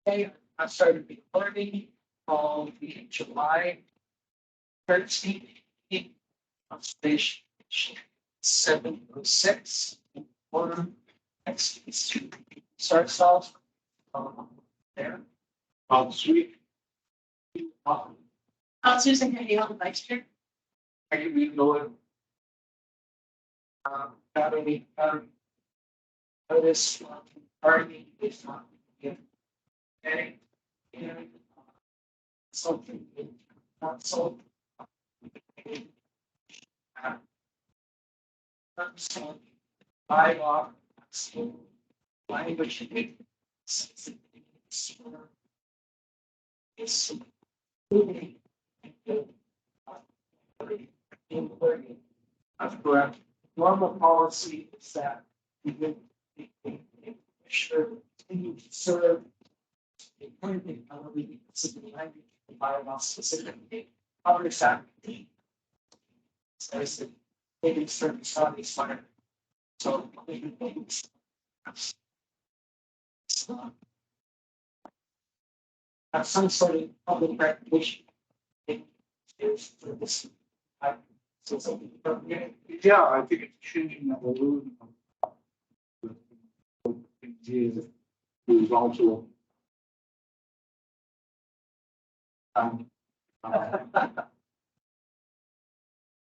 Okay, I started recording on the July 13th on station 706. Order next is to starts off there. Sweet. Susan, can you hold the vice chair? Are you reading the battery, notice, party is not given. Okay. And something not so. So, by law, so language is moving. That's correct. Normal policy is that we would sure continue to serve the appointment of the specific language bylaw specifically other faculty. Says that they can serve studies fire. So they can things. Have some sort of public recognition. Is for this. So something. Yeah, I think it's changing the balloon. Is also.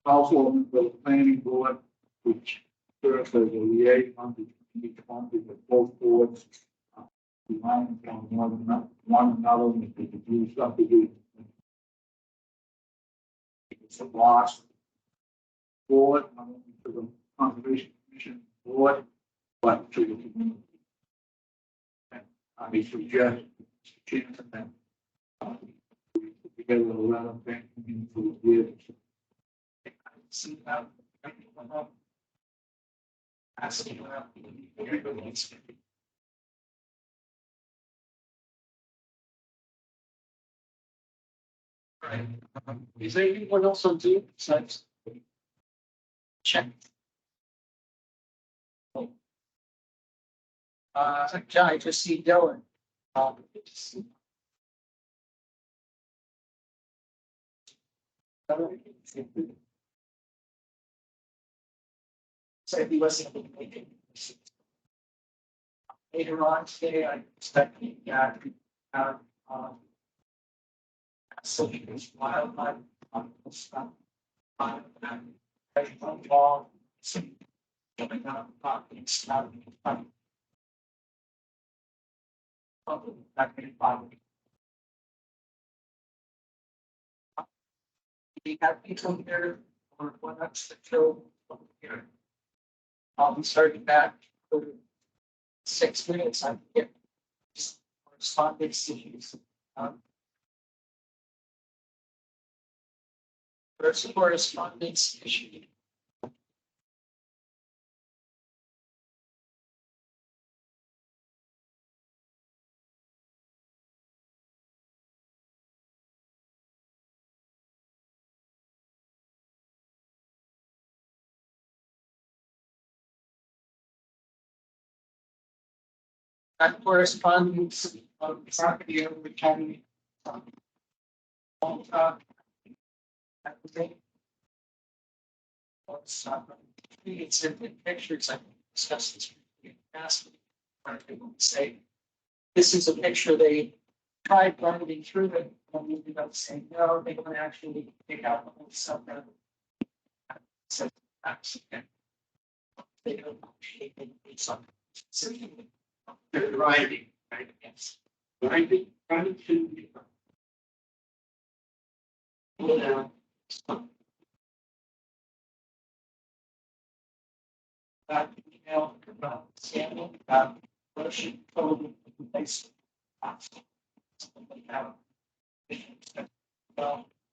Also, the planning board, which serves as a liaison between each one of both boards. Relying on one another, and they could do something. It's a loss. Board, not only to the conservation commission board, but to the community. And I may suggest, Mr. Chairman, that we put together a letter thanking him for the years. See that. Asking about everybody's. Right. Is there anyone else on Zoom besides? Check. John, I just see Dylan. Said he wasn't making. Later on today, I expect so he was wildlife stuff. Ball, some coming out of stuff. Back in body. You have people here or what that's the show here. I'll be starting back for 6 minutes. I get correspondence issues. First correspondence issue. That correspondence of property over the county. It's in the pictures. I discussed this. Say, this is a picture they tried running through it, and we ended up saying, no, they don't actually take out the whole stuff. So that's they don't actually make something. They're writing, right? Yes. Writing to. Email about Samuel about Russian code place.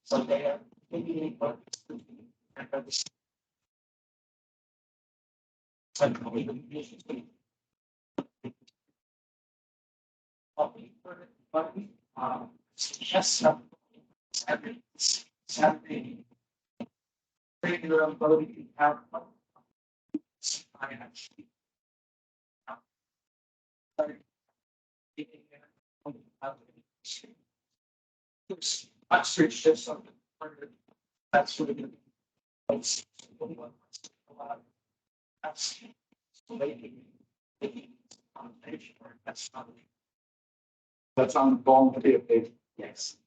So they are thinking about Saturday. Regular voting out. I actually. There's Oxford shifts on the. That's sort of. That's. That's. That's not. That's on volunteer page. Yes.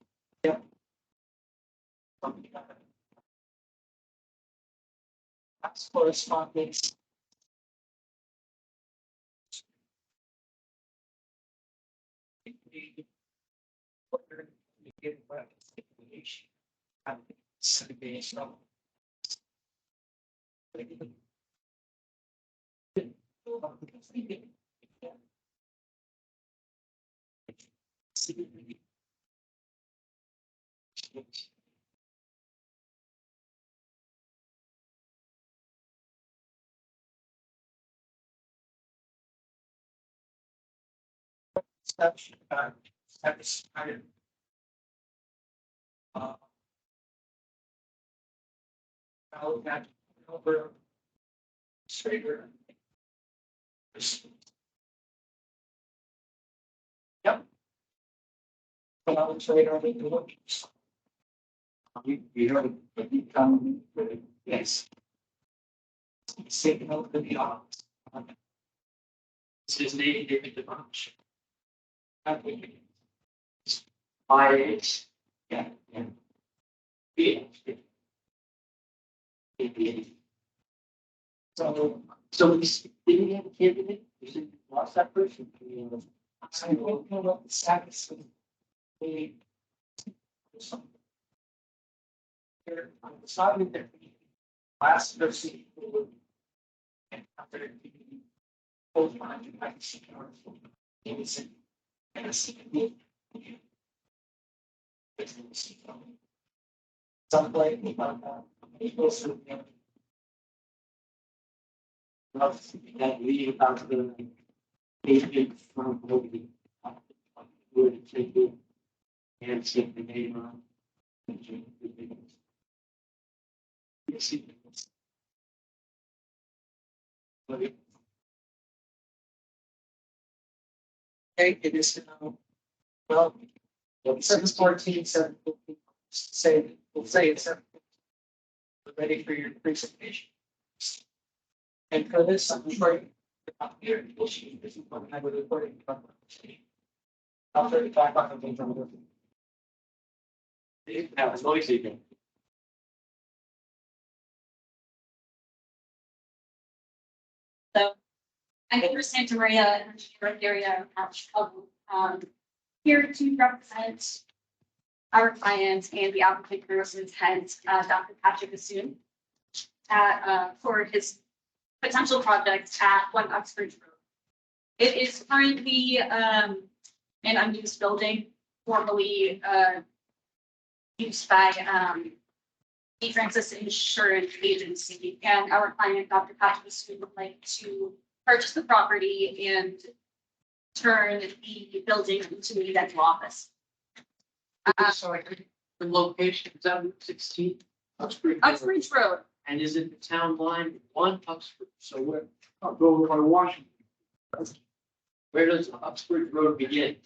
Yep. That's correspondence. That's kind of. I'll back over. Straighter. Yep. But I'll trade over the look. We have a town. Yes. Signal to the office. This is David DeBranch. My age. Yeah. Yeah. So we didn't have a candidate, we didn't lost that person. I don't know what the status of the. Here, on the side of their last person. And after the. Both mine and I see. Innocent. Innocent. Some play about that. Equals to. That we about the agent from Logan. Would take it and take the name on. Okay, it is now. Well, 7:14, 7:15. We'll say it's. We're ready for your presentation. And for this, I'm sure. Here, we'll see if you want to have a recording. I'll 35 on the. That was noisy. So I think for Santa Maria and the area of Chicago, here to represent our clients and the applicant services head, Dr. Patrick Assoon, for his potential project at 1 Oxford Road. It is currently an unused building, formerly used by the Francis Insurance Agency, and our client, Dr. Patrick Assoon, would like to purchase the property and turn the building into a dental office. Sorry, the location is on Route 16, Uxbridge. Uxbridge Road. And is it the town line 1 Uxbridge? So I'll go by Washington. where does Uxbridge Road begin?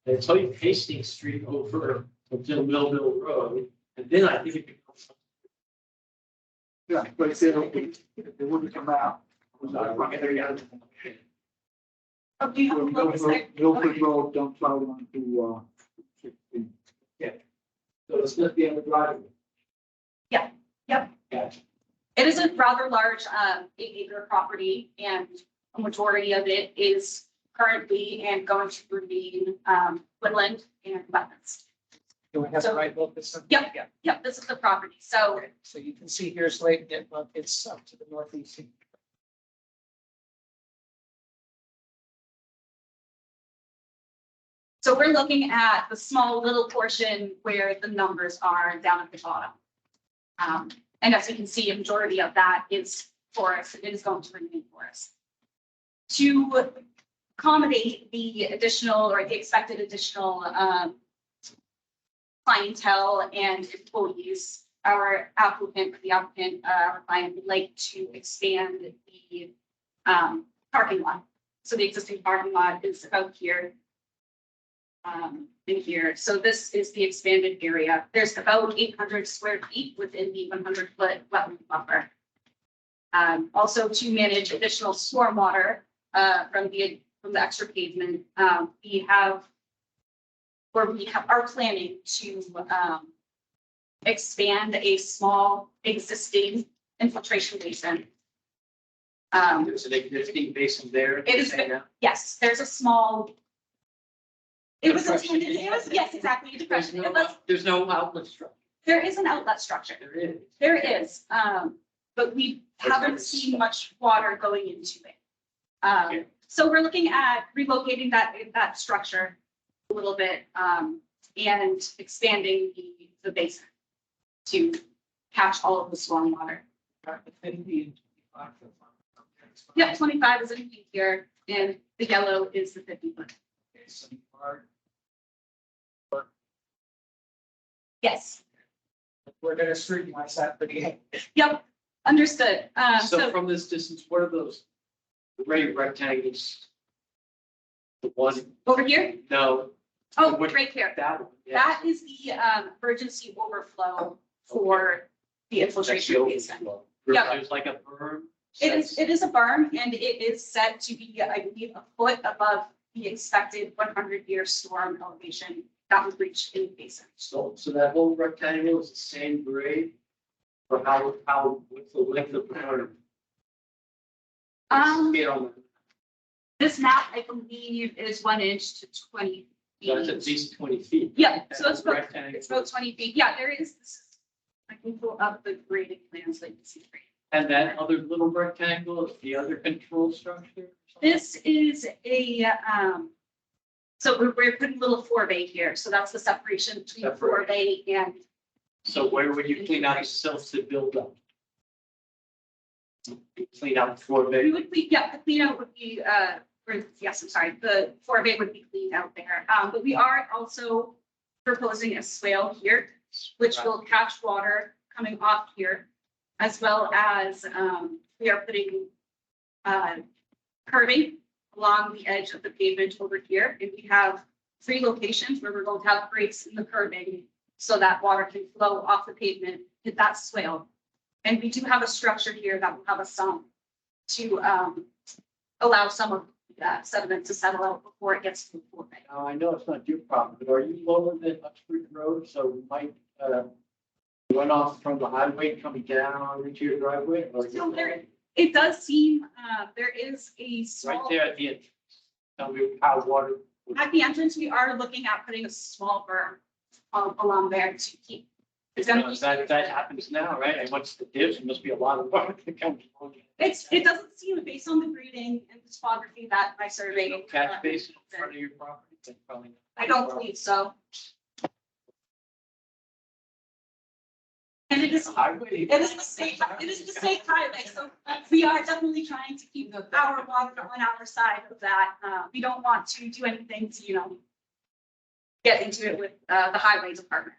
They tell you Hastings Street over until Millville Road, and then I think it becomes. Yeah, but they wouldn't come out. Okay, Milford Road dumps out onto, 16. So it's not the other driveway. Yeah, yep. Gotcha. It is a rather large 8-acre property, and a majority of it is currently and going to remain woodland and wetlands. Do we have the So- right look this? Yep. Yeah. Yep, this is the property. So Okay, so you can see here's Lake Nipmuc, it's up to the northeast. So we're looking at the small little portion where the numbers are down at the bottom. And as you can see, a majority of that is forest. It is going to remain forest. To accommodate the additional or the expected additional clientele and employees, our applicant, our client would like to expand the parking lot. So the existing parking lot is about here. in here. So this is the expanded area. There's about 800 square feet within the 100-foot wetland buffer. Also to manage additional stormwater, from the extra pavement, we are planning to, expand a small existing infiltration basin. There's an existing basin there. It is- Saying that? Yes, there's a small. It was Depression. intended, yes, exactly, a There's depression. It was, there's no outlet structure. there is an outlet structure. There is. There is, but we There's haven't never seen stuff. much water going into it. Okay. So we're looking at relocating that structure a little bit, and expanding the basin to catch all of the storm water. Yeah, 25 is in pink here, and the yellow is the 50-foot. Yes, We're gonna streetlights that pretty. yep, understood. So So from this distance, what are those gray rectangles? The one, over here, no, oh, What- right here. that one. yeah. That is the emergency overflow for the That's the infiltration basin. overflow. Yeah. There's like a berm. It is a berm, and it is set to be, I believe, a foot above the expected 100-year storm elevation that was reached in the basin. So that whole rectangle is the same grade? Or what's the length of the berm? You know, This map, I believe, is 1 inch to 20 that's at feet. least 20 feet. Yeah, so it's about, Rectangle. it's about 20 feet. Yeah, there is, this is, I can pull up the grading plans so you can see. And that other little rectangle is the other control structure? This is a, so we're putting a little forebay here. So that's the separation between Separate. forebay and, So where would you clean out the silted buildup? You clean out the floor we bed. would, yeah, the clean out would be, or, yes, I'm sorry, the forebay would be cleaned out there. But we are also proposing a swale here, which will catch water coming off here, as well as, we are putting, curving along the edge of the pavement over here. And we have 3 locations where we're going to have breaks in the curving so that water can flow off the pavement, hit that swale. And we do have a structure here that will have a sump to, allow some of that sediment to settle out before it gets to the floor. Now, I know it's not your problem, but are you lower than Uxbridge Road? So we might, run off from the highway coming down into your driveway? Or So there, it does seem, there is a Right small, there at the entrance. Tell me how water. at the entrance, we are looking at putting a small berm along there to keep. It's gonna be. That happens now, right? And what's the difference? There must be a lot of water that comes along. It doesn't seem, based on the grading and the topography that my survey. No catch basin in front of your property? Then probably not. I don't believe so. And it is, Highway. it is the state highway, so we are definitely trying to keep our water on our side of that. We don't want to do anything to, get into it with, the highway department.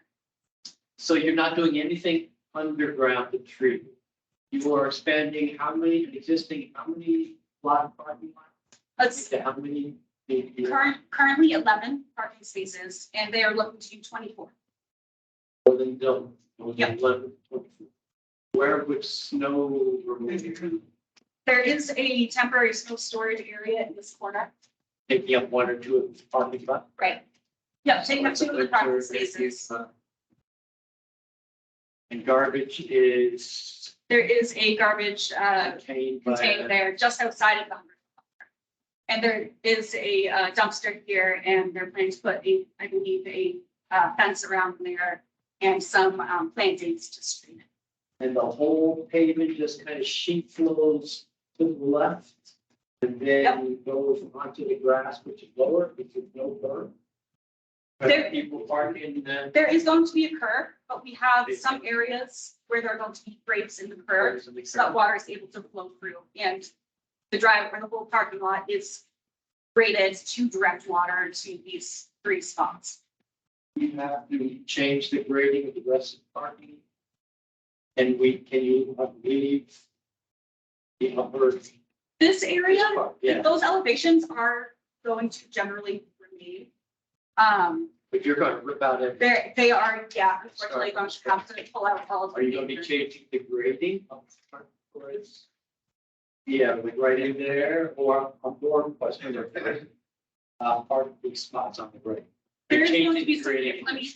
So you're not doing anything underground to treat? You are expanding how many lot parking lots? Let's, How many? currently 11 parking spaces, and they are looking to do 24. More than double. More than Yep. 11, 24. Where would snow removal There is a temporary snow storage area in this corner. taking up 1 or 2 of the parking lot? Right. Yeah, taking up 2 of the parking spaces. And garbage is There is a garbage, contained by. contained there just outside of the 100. And there is a dumpster here, and they're planning to put I believe, a fence around there and some plantings to screen it. And the whole pavement just kind of sheet flows to the left. And then goes onto the grass, which is lower, which is no berm. There- People park in the. There is going to be a curb, but we have some areas where there are going to be breaks in the curb, so that water is able to flow through. And the drive or the whole parking lot is rated to direct water to these 3 spots. You have to change the grading of the rest of the parking. And can you leave the upper? This area, Yeah, those elevations are going to generally remain. But you're going to rip out everything. they are, yeah, unfortunately going to have to pull out all of the. Are you going to be changing the grading of the front doors? Yeah, like right in there, or on door question, or part of these spots on the grade. There is going to Changing be some, grading. let me.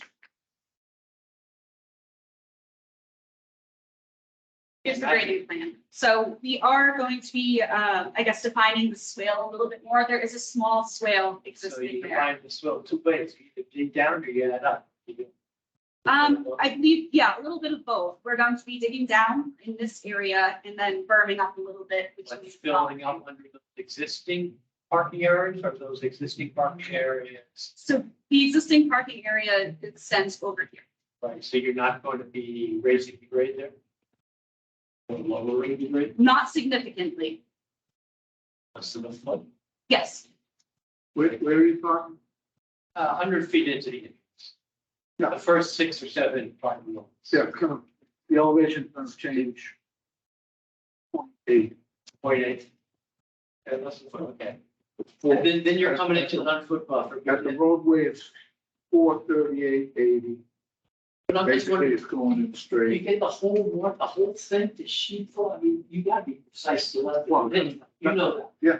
Here's the grading plan. So we are going to be, I guess, defining the swale a little bit more. There is a small swale So you existing can there. find the swell two ways, you either dig down or you add up. I believe, yeah, a little bit of both. We're going to be digging down in this area and then berming up a little bit. Like between- filling up under the existing parking areas or those existing parking areas. So the existing parking area extends over here. Right, so you're not going to be raising the grade there? Or lowering the grade? Not significantly, Less than a foot? yes. Where are you talking? 100 feet into the entrance. Yeah. The first 6 or 7 parking lots. Yeah, it's gonna, the elevation's gonna change. 0.8. 0.8. Yeah, less than a foot, okay. It's four. And then you're coming into the 100-foot buffer. At the roadway, it's 438.80. But I'm just Basically, wondering, it's going in you straight. get the whole thing to sheet flow, I mean, you gotta be precise to let Well, them, you know that. yeah.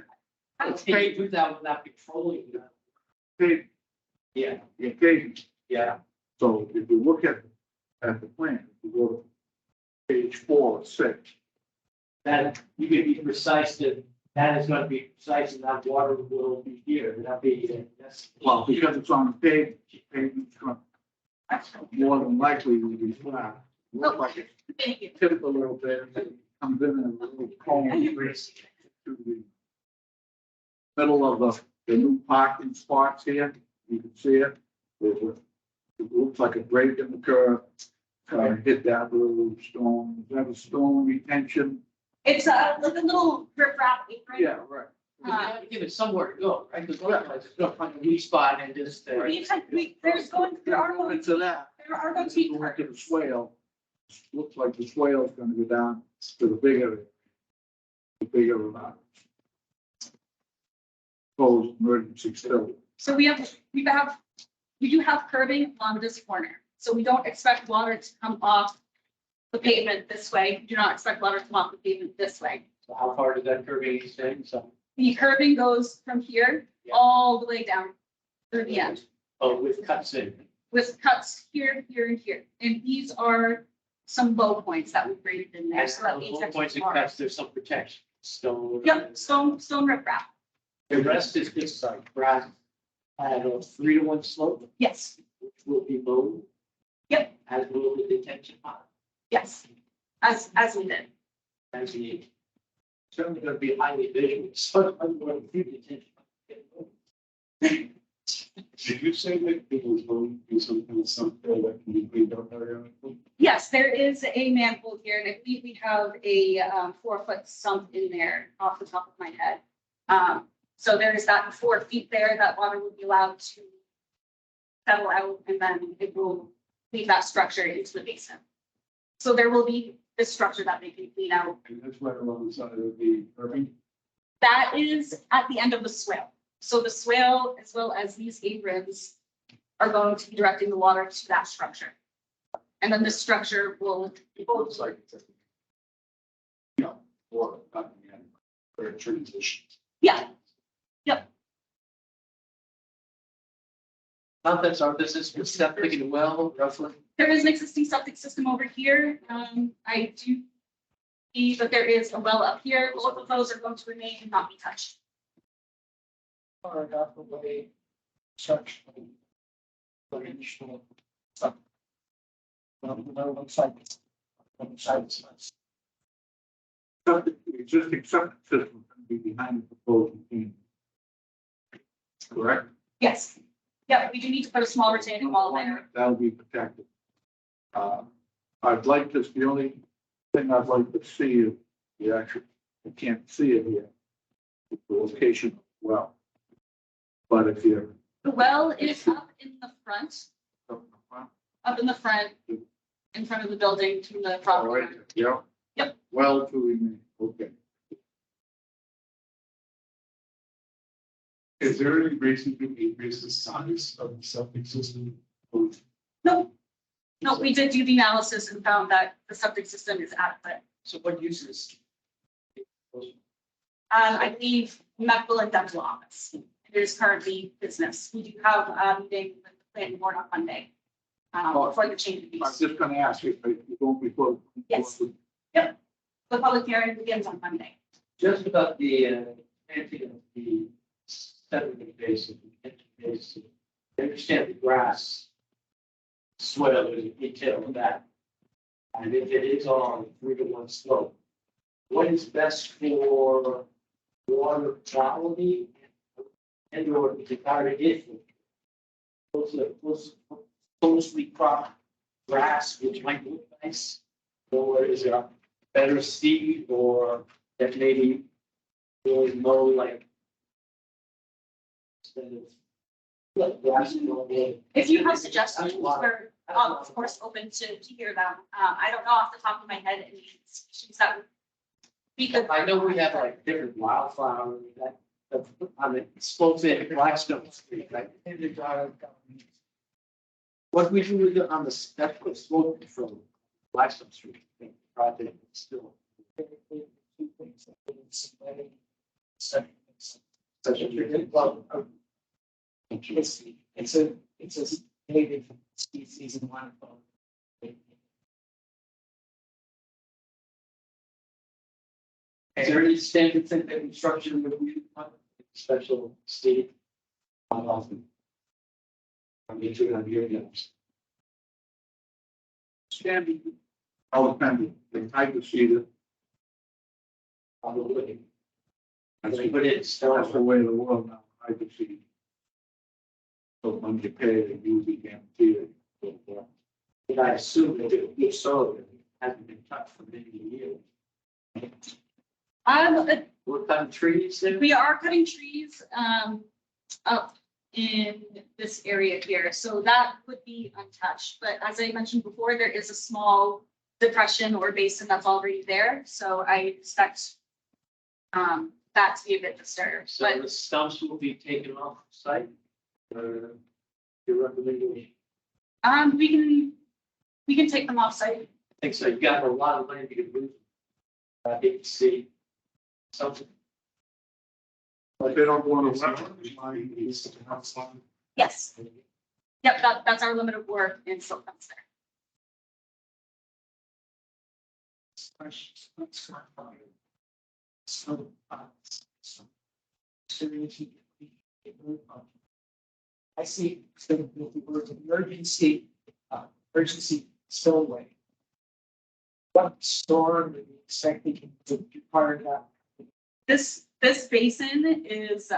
I can't do that without controlling that. Page, Yeah, yeah, page. yeah. So if you look at the plan, if you go to page 4 or 6, That, you can be precise that is gonna be precise and that water will be here, that'll be, that's. well, because it's on the page, pavement's gonna more than likely will be flat. Looks like it Thank you. tipped a little bit, and then it comes in a little cone to the middle of the new parking spots here. You can see it. It looks like a break in the curve. Hit that little stone, is that a stone retention? It's like a little riprap apron. Yeah, right. You gotta give it somewhere to go, right? Because otherwise it's gonna find a weak spot and just. There are going Into that. to be Go into the curves. swale. Looks like the swale is gonna go down to the bigger proposed emergency still. So we do have curbing along this corner. So we don't expect water to come off the pavement this way. We do not expect water to come off the pavement this way. So how far does that curving extend? So, The curbing goes from here Yeah. all the way down through the end, oh, with cuts in. with cuts here, here, and here. And these are some low points that we've graded in there. And So that on means those extra points and water. cuts, there's some protection. Stone. Yep, stone riprap. The rest is just like grass. At a 3-to-1 slope, Yes, which will be low. Yep. As will the detention pond, yes, as we did. as the. Certainly gonna be highly visual, so I'm going to do detention. Did you say that it was going to be some kind of something that can be cleaned up periodically? Yes, there is a manhole here, and I believe we have a 4-foot sump in there off the top of my head. So there's that 4 feet there that water will be allowed to settle out, and then it will leave that structure into the basin. So there will be this structure that they can clean out. And that's right along the side of the curbing? That is at the end of the swale. So the swale, as well as these aprons, are going to be directing the water to that structure. And then this structure will, It looks like it's. Yeah, or, for a transition. yeah, Not that's our business, but septic and well, roughly. there is an existing septic system over here. I do see that there is a well up here. Both of those are going to remain and not be touched. Or enough of a such. Additional. Well, looks like. The existing septic system can be behind the proposed machine. Correct? Yes. Yeah, we do need to put a small retaining wall there. That'll be protected. I'd like this, the only thing I'd like to see is, you actually, you can't see it here. The location of the well. But if you're The well is up in the front, up in the front, up in the front, in front of the building to the all property. right, yeah. Yep. Well to remain, okay. Is there any reason to increase the size of the septic system? Or No, we did do the analysis and found that the septic system is adequate. So what uses? I believe medical and dental office. It is currently business. We do have a meeting with the planning board on Monday. For the change of I was use. just gonna ask you, if you don't before. Yes. The public hearing begins on Monday. Just about the planting of the sediment basin, basin. I understand the grass. Swell is a detail of that. And if it is on 3-to-1 slope, what is best for water quality and or the target? Those closely cropped grass, which might look nice, or is there a better seed or that maybe really mow like instead of grass and all day? If you have suggestions, we're of course open to hear them. I don't know off the top of my head any species that would be good. I know we have like different wildflowers that on the slopes in Blackstone Street, right? What we do with it on the that's what slope from Blackstone Street, I think, project is still such a big. It's a native species in landfill. Is there any standard thing that construction would be special state? Not often. I'm into it on your games. Standing, all depending, the type of seed, Probably. that's But it's that's the still, way of the world now, type of seed. So when you pay, they usually guarantee it. and I assume that it was so, it hasn't been touched for many years. What kind of trees there? We are cutting trees up in this area here, so that would be untouched. But as I mentioned before, there is a small depression or basin that's already there, so I expect that to be a bit disturbed. So But the stumps will be taken off site? Or your recommendation? we can take them off site. I think so. You've got a lot of land you can move. I hate to see something. But they don't want to wetlands, mine is to have some. Yes. Yep, that's our limit of work in silt fence there. So, I see, so with the word emergency, urgency spillway. What storm do you expect to be part of that? This basin is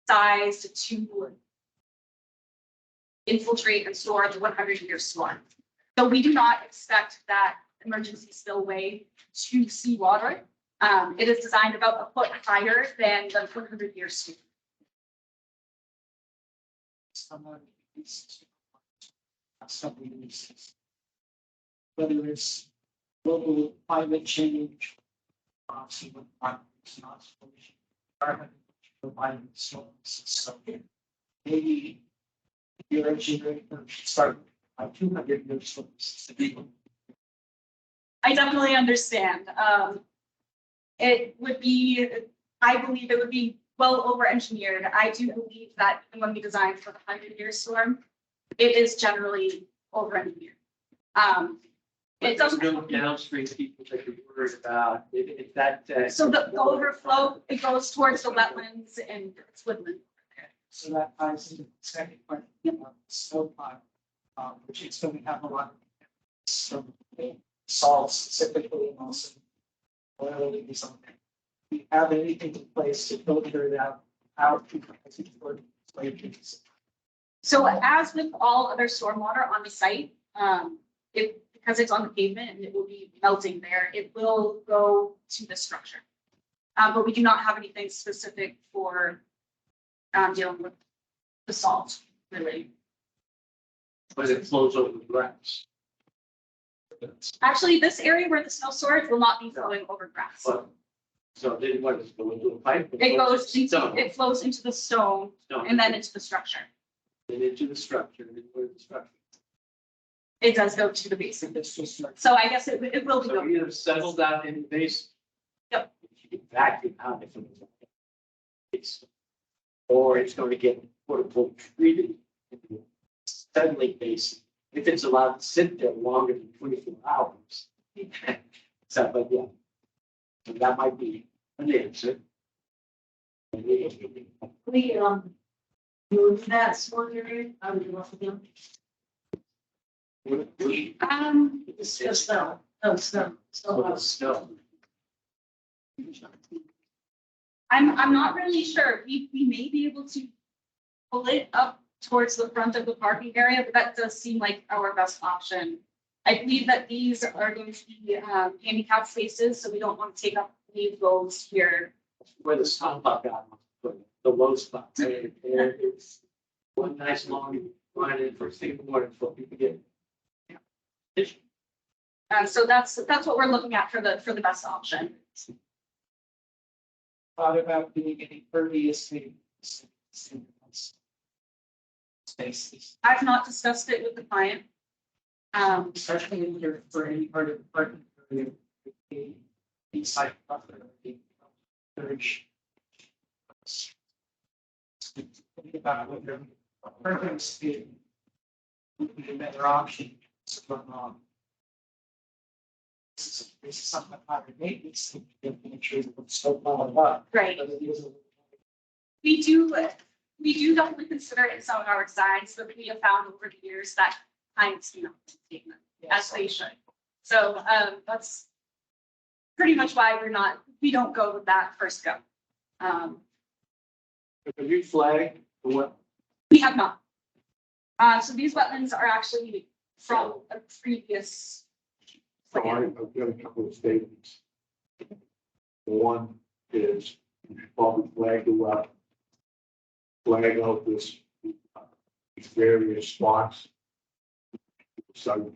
sized to infiltrate and store the 100-year storm. So we do not expect that emergency spillway to seawater. It is designed about a foot higher than the 100-year storm. Someone needs to- somebody needs to- whether it's global climate change, see what it's not solution, environment, providing storms, so maybe your engineering should start by 200 years storms. I definitely understand. It would be, I believe it would be well over engineered. I do believe that when we design for the 100-year storm, it is generally over engineered. It doesn't. No downstream people that you're worried about, if that. So the overflow, it goes towards the wetlands and it's woodland. So that ties into the second question, snow pile, which is going to have a lot of some salt specifically and also oil and something. Do you have anything in place to filter that out? So as with all other stormwater on the site, because it's on the pavement and it will be melting there, it will go to the structure. But we do not have anything specific for dealing with the salt really. But it flows over the grass. Actually, this area where the snow storage will not be flowing over grass. But So then what does it go into a pipe? It goes, Stone. it flows into the stone Stone. and then into the structure. Then into the structure, and then where the structure. It does go to the basin. It's just like, So I guess it will be So going. either settle down in the base. Yep. You can vacuum out if it's. Or it's going to get quote unquote treated into a settling basin. If it's allowed to sit there longer than 24 hours. So, but yeah. So that might be an answer. We, move that storm area out of the rough again. It's It's snow, no, snow, Oh, snow. snow. I'm not really sure. We may be able to pull it up towards the front of the parking area, but that does seem like our best option. I believe that these are going to be handicap spaces, so we don't want to take up any of those here. Where the sun buck got, the low spot. There it's one nice long line in for single morning for people to get. So that's what we're looking at for the best option. thought about doing any pervious spaces, I've not discussed it with the client. especially in here for any part of the parking area. The site buffer, the urge. Think about whether pervious space would be a better option. So, this is something that higher maintenance, to make sure that it's still followed up. Right. But it is a We do definitely consider it in some of our designs, but we have found over the years that clients do not take them as they should. So that's pretty much why we don't go with that first go. Have you flagged for what? We have not. So these wetlands are actually from a previous. So I've got a couple of statements. One is you should probably flag the well. Flag out these various spots. So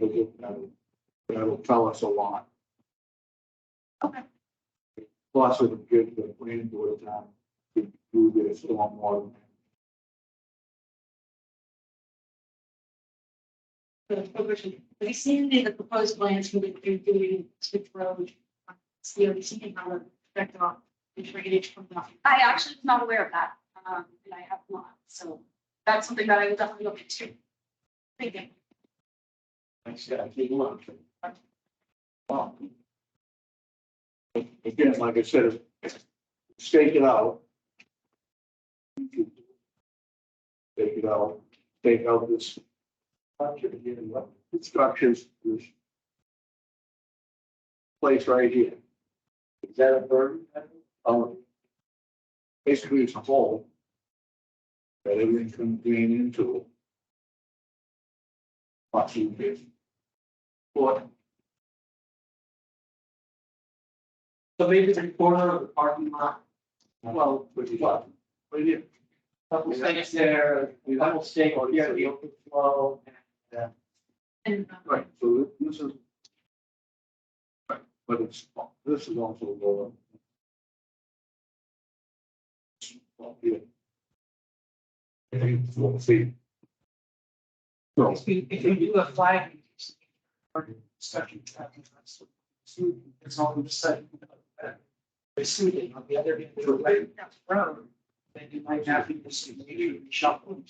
that'll tell us a lot. Okay. Plus it'll give the planning board time to do their stormwater. They seen the proposed plans for the doing Smith Road. See, have you seen how the effect on the drainage from that? I actually was not aware of that, and I have not. So that's something that I will definitely look into. Thank you. Thanks, guys. Keep on. Well, again, like I said, stake it out. Stake it out, stake out this structure, the structures, this place right here. Is that a burden? Basically, it's a hole that everything can drain into. Watching this. What? So maybe the corner of the parking lot. Well, what? Right here. Couple Thanks things there, we will stay on here, the open flow. And Right, so this is. Right, but it's, this is also lower. Yeah. I think it's 4 feet. So, If you do a flag. Discussion. It's all the same. They're suited on the other end of the road. Then you might have to see maybe shuffle.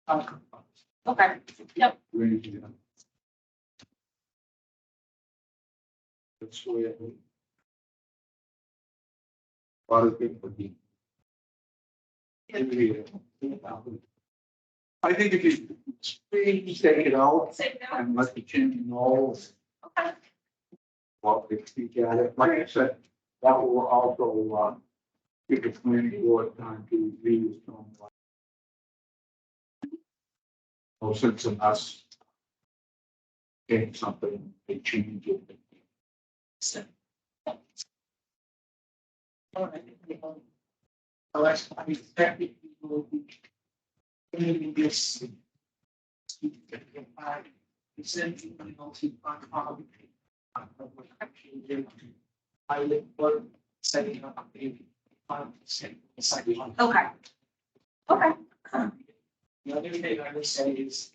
Okay. range, yeah. That's the way it is. A lot of people would be. I think if you take it out Say no. and let the chairman know Okay. what they speak at it, like I said, that will also, give the planning board time to review the stormwater. No sense in us getting something, they change it. Unless I expect people will be. Maybe this. Essentially, I would work setting up a sidewalk. Okay. Okay. The other thing I would say is,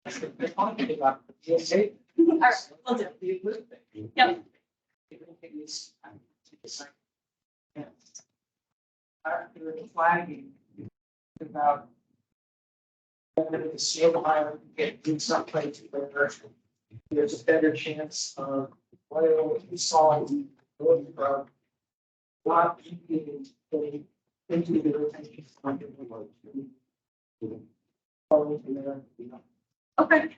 I think they're talking about the PSA. All right, will do. Be a good thing. Yep. Everything is, it's like, yeah. After the flagging, about whether the seal island get do someplace where there's a better chance of oil we saw going from not being into the retention pond. Going to there, you know. Okay.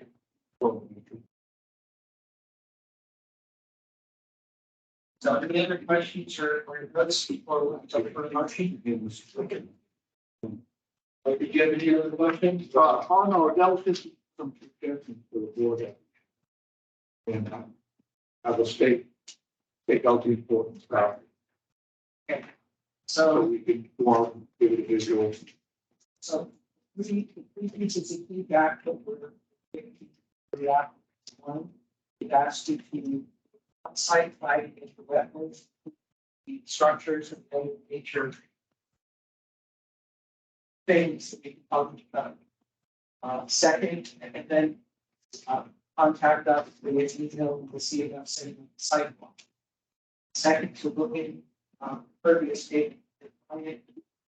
So any other questions or notes before we jump for the motion? Did you have any other questions? Oh, no, that was just some suggestions for the board. And have a take out the important stuff, so So, we can go out and give it a visual. so three pieces of feedback that we're getting for the app. One, it asked if you on-site flagging into wetlands, the structures and the nature things that we can talk about. Second, and then contact us with email to see if I'm setting up the sidewalk. Second, to look in previous state.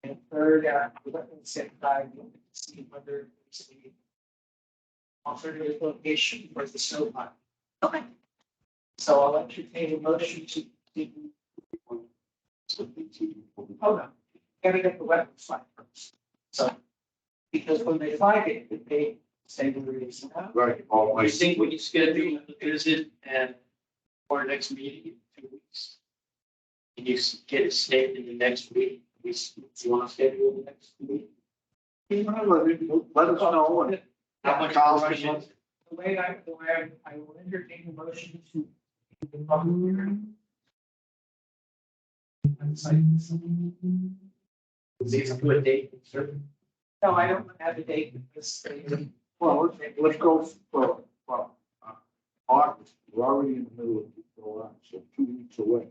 And third, the wetland set by to see whether there's a alternative location for the snow pile. Okay. So I'll entertain a motion to. Hold on, gotta get the wetland flag first. So, because when they flag it, they say where it is now. Right. I think when you schedule the visit and for next meeting in 2 weeks. Can you get it stated in the next week? Do you want to schedule the next week? Let us know. And How much I'll- rushing? The way I will entertain a motion to. The public hearing. These are a date certain. No, I don't have a date because Well, let's go for, August, we're already in the middle of July, so 2 weeks away.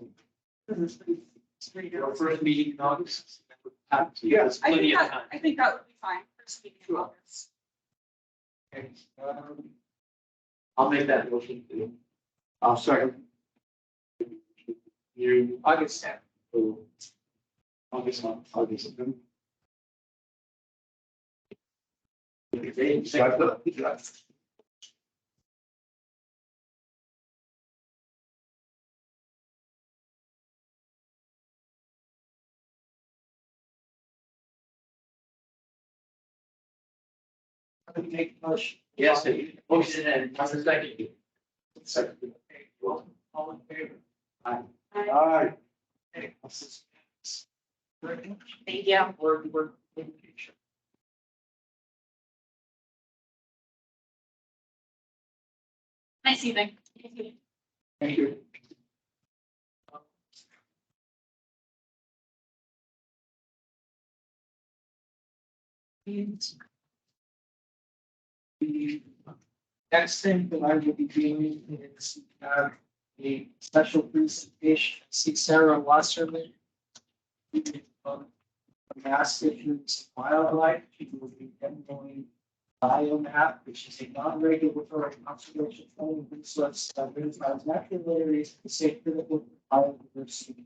Our first meeting in August. Yeah. There's plenty of time. I think that would be fine. First week in August. I'll make that motion. I'll second. You, August 10th. August month. August. Take a motion. Yes, motion and I'll second you. Second. Okay, well, all in favor? All right. Okay, this is- Very much. Thank you. We're in the future. Nice evening. Thank you. The next thing that I will be doing is a special presentation. See Sarah Wasserman. Mass Issues Wildlife. She will be demoing biomap, which is a non-regulatory conservation planning resource that identifies natural areas to save critical biodiversity.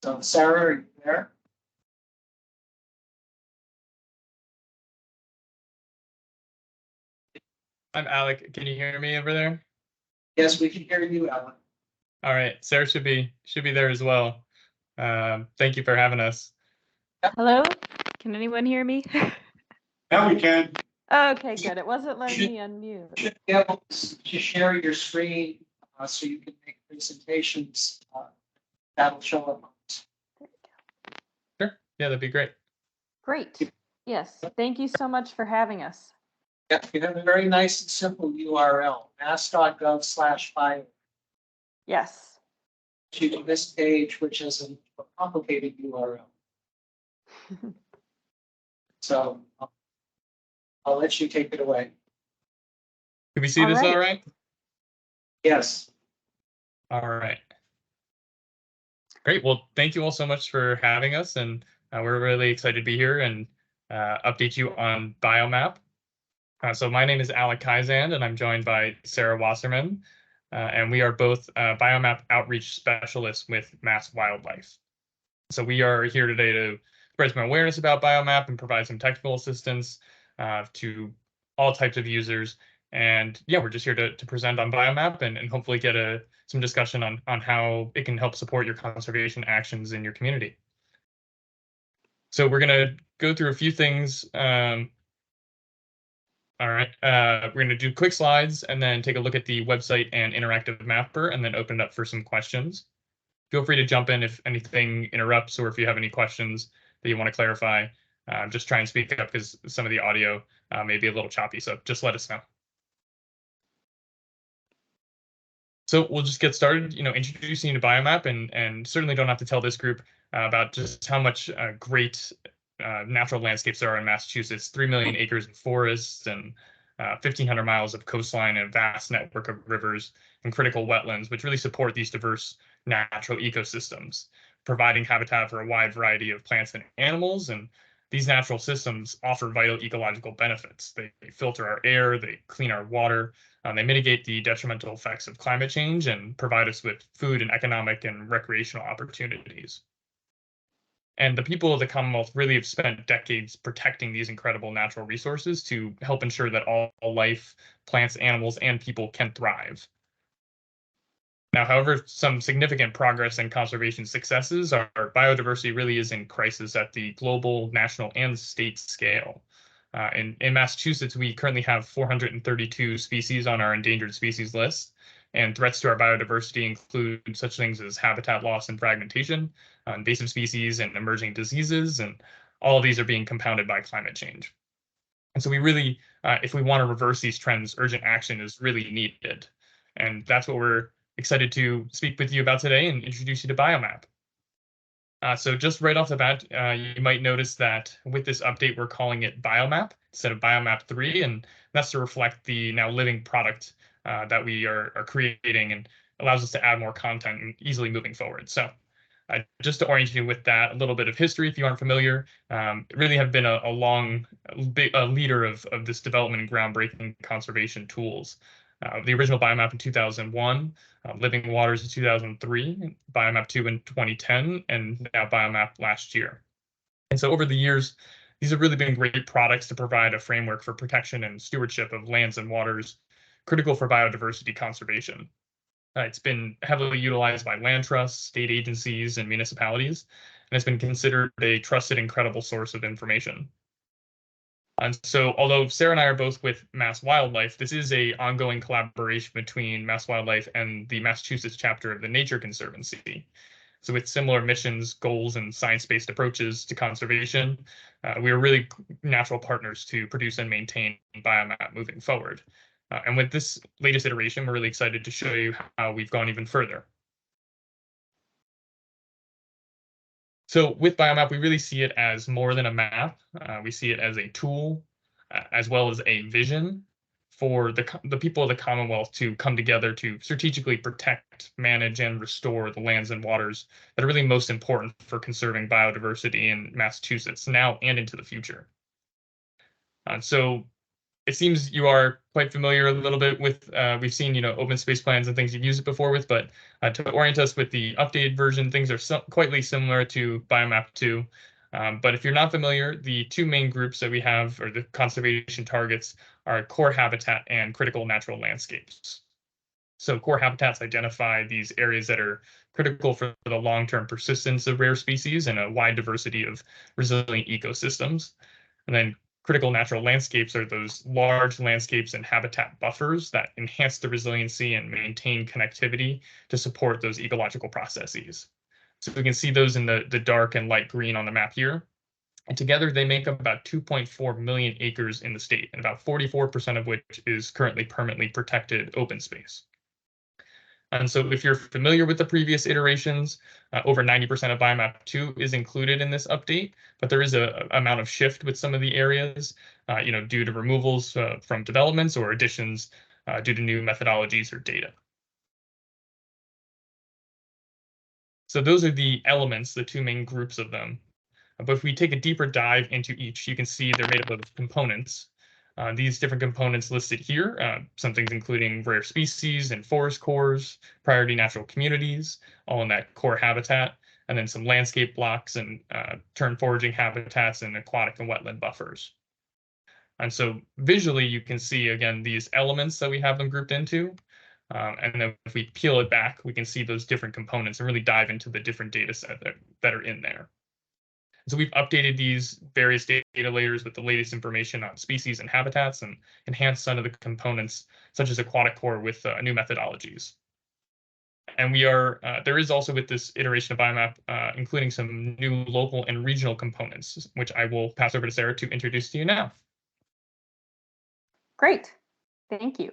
So Sarah, are you there? I'm Alec. Can you hear me over there? Yes, we can hear you, Ellen. All right, Sarah should be there as well. Thank you for having us. Hello? Can anyone hear me? Now we can. Okay, good. It wasn't letting me unmute. Should be able to share your screen so you can make presentations. That'll show up. Sure. Yeah, that'd be great. Great. Yes, thank you so much for having us. Yeah, you have a very nice and simple URL, mass.gov/bio. Yes. To this page, which is a complicated URL. So I'll let you take it away. Can we see All this right. all right? Yes. All right. Great. Well, thank you all so much for having us, and we're really excited to be here and update you on Biomap. So my name is Alec Kaizand, and I'm joined by Sarah Wasserman, and we are both Biomap outreach specialists with Mass Wildlife. So we are here today to spread some awareness about Biomap and provide some technical assistance to all types of users. And yeah, we're just here to present on Biomap and hopefully get some discussion on how it can help support your conservation actions in your community. So we're going to go through a few things. All right, we're going to do quick slides and then take a look at the website and interactive mapper and then open it up for some questions. Feel free to jump in if anything interrupts or if you have any questions that you want to clarify. Just try and speak up because some of the audio may be a little choppy, so just let us know. So we'll just get started, introducing you to Biomap, and certainly don't have to tell this group about just how much great natural landscapes there are in Massachusetts. 3 million acres of forests and 1,500 miles of coastline and a vast network of rivers and critical wetlands, which really support these diverse natural ecosystems, providing habitat for a wide variety of plants and animals. And these natural systems offer vital ecological benefits. They filter our air, they clean our water, they mitigate the detrimental effects of climate change and provide us with food and economic and recreational opportunities. And the people of the Commonwealth really have spent decades protecting these incredible natural resources to help ensure that all life, plants, animals, and people can thrive. Now, however, some significant progress and conservation successes, our biodiversity really is in crisis at the global, national, and state scale. In Massachusetts, we currently have 432 species on our endangered species list, and threats to our biodiversity include such things as habitat loss and fragmentation, invasive species, and emerging diseases, and all of these are being compounded by climate change. And so we really, if we want to reverse these trends, urgent action is really needed. And that's what we're excited to speak with you about today and introduce you to Biomap. So just right off the bat, you might notice that with this update, we're calling it Biomap instead of Biomap 3, and that's to reflect the now living product that we are creating and allows us to add more content and easily moving forward. So just to orient you with that, a little bit of history, if you aren't familiar, really have been a leader of this development and groundbreaking conservation tools. The original Biomap in 2001, Living Waters in 2003, Biomap 2 in 2010, and now Biomap last year. And so over the years, these have really been great products to provide a framework for protection and stewardship of lands and waters critical for biodiversity conservation. It's been heavily utilized by land trusts, state agencies, and municipalities, and it's been considered a trusted and credible source of information. And so, although Sarah and I are both with Mass Wildlife, this is an ongoing collaboration between Mass Wildlife and the Massachusetts chapter of the Nature Conservancy. So with similar missions, goals, and science-based approaches to conservation, we are really natural partners to produce and maintain Biomap moving forward. And with this latest iteration, we're really excited to show you how we've gone even further. So with Biomap, we really see it as more than a map. We see it as a tool, as well as a vision for the people of the Commonwealth to come together to strategically protect, manage, and restore the lands and waters that are really most important for conserving biodiversity in Massachusetts now and into the future. So it seems you are quite familiar a little bit with, we've seen, open space plans and things you've used it before with, but to orient us with the updated version, things are quite similar to Biomap 2. But if you're not familiar, the two main groups that we have, or the conservation targets, are core habitat and critical natural landscapes. So core habitats identify these areas that are critical for the long-term persistence of rare species and a wide diversity of resilient ecosystems. And then critical natural landscapes are those large landscapes and habitat buffers that enhance the resiliency and maintain connectivity to support those ecological processes. So we can see those in the dark and light green on the map here. And together they make up about 2.4 million acres in the state, and about 44% of which is currently permanently protected open space. And so if you're familiar with the previous iterations, over 90% of Biomap 2 is included in this update, but there is a amount of shift with some of the areas, due to removals from developments or additions due to new methodologies or data. So those are the elements, the two main groups of them. But if we take a deeper dive into each, you can see they're made up of components. These different components listed here, some things including rare species and forest cores, priority natural communities, all in that core habitat, and then some landscape blocks and term foraging habitats and aquatic and wetland buffers. And so visually, you can see, again, these elements that we have them grouped into. And then if we peel it back, we can see those different components and really dive into the different data set that are in there. So we've updated these various data layers with the latest information on species and habitats and enhanced some of the components, such as aquatic core, with new methodologies. And we are, there is also with this iteration of Biomap, including some new local and regional components, which I will pass over to Sarah to introduce to you now. Great. Thank you.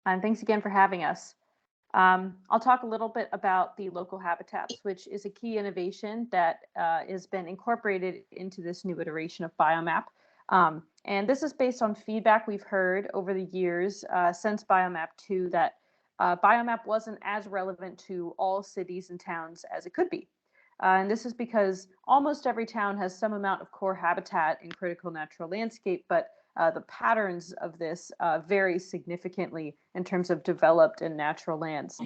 And thanks again for having us. I'll talk a little bit about the local habitats, which is a key innovation that has been incorporated into this new iteration of Biomap. And this is based on feedback we've heard over the years since Biomap 2 that Biomap wasn't as relevant to all cities and towns as it could be. And this is because almost every town has some amount of core habitat in critical natural landscape, but the patterns of this vary significantly in terms of developed and natural lands.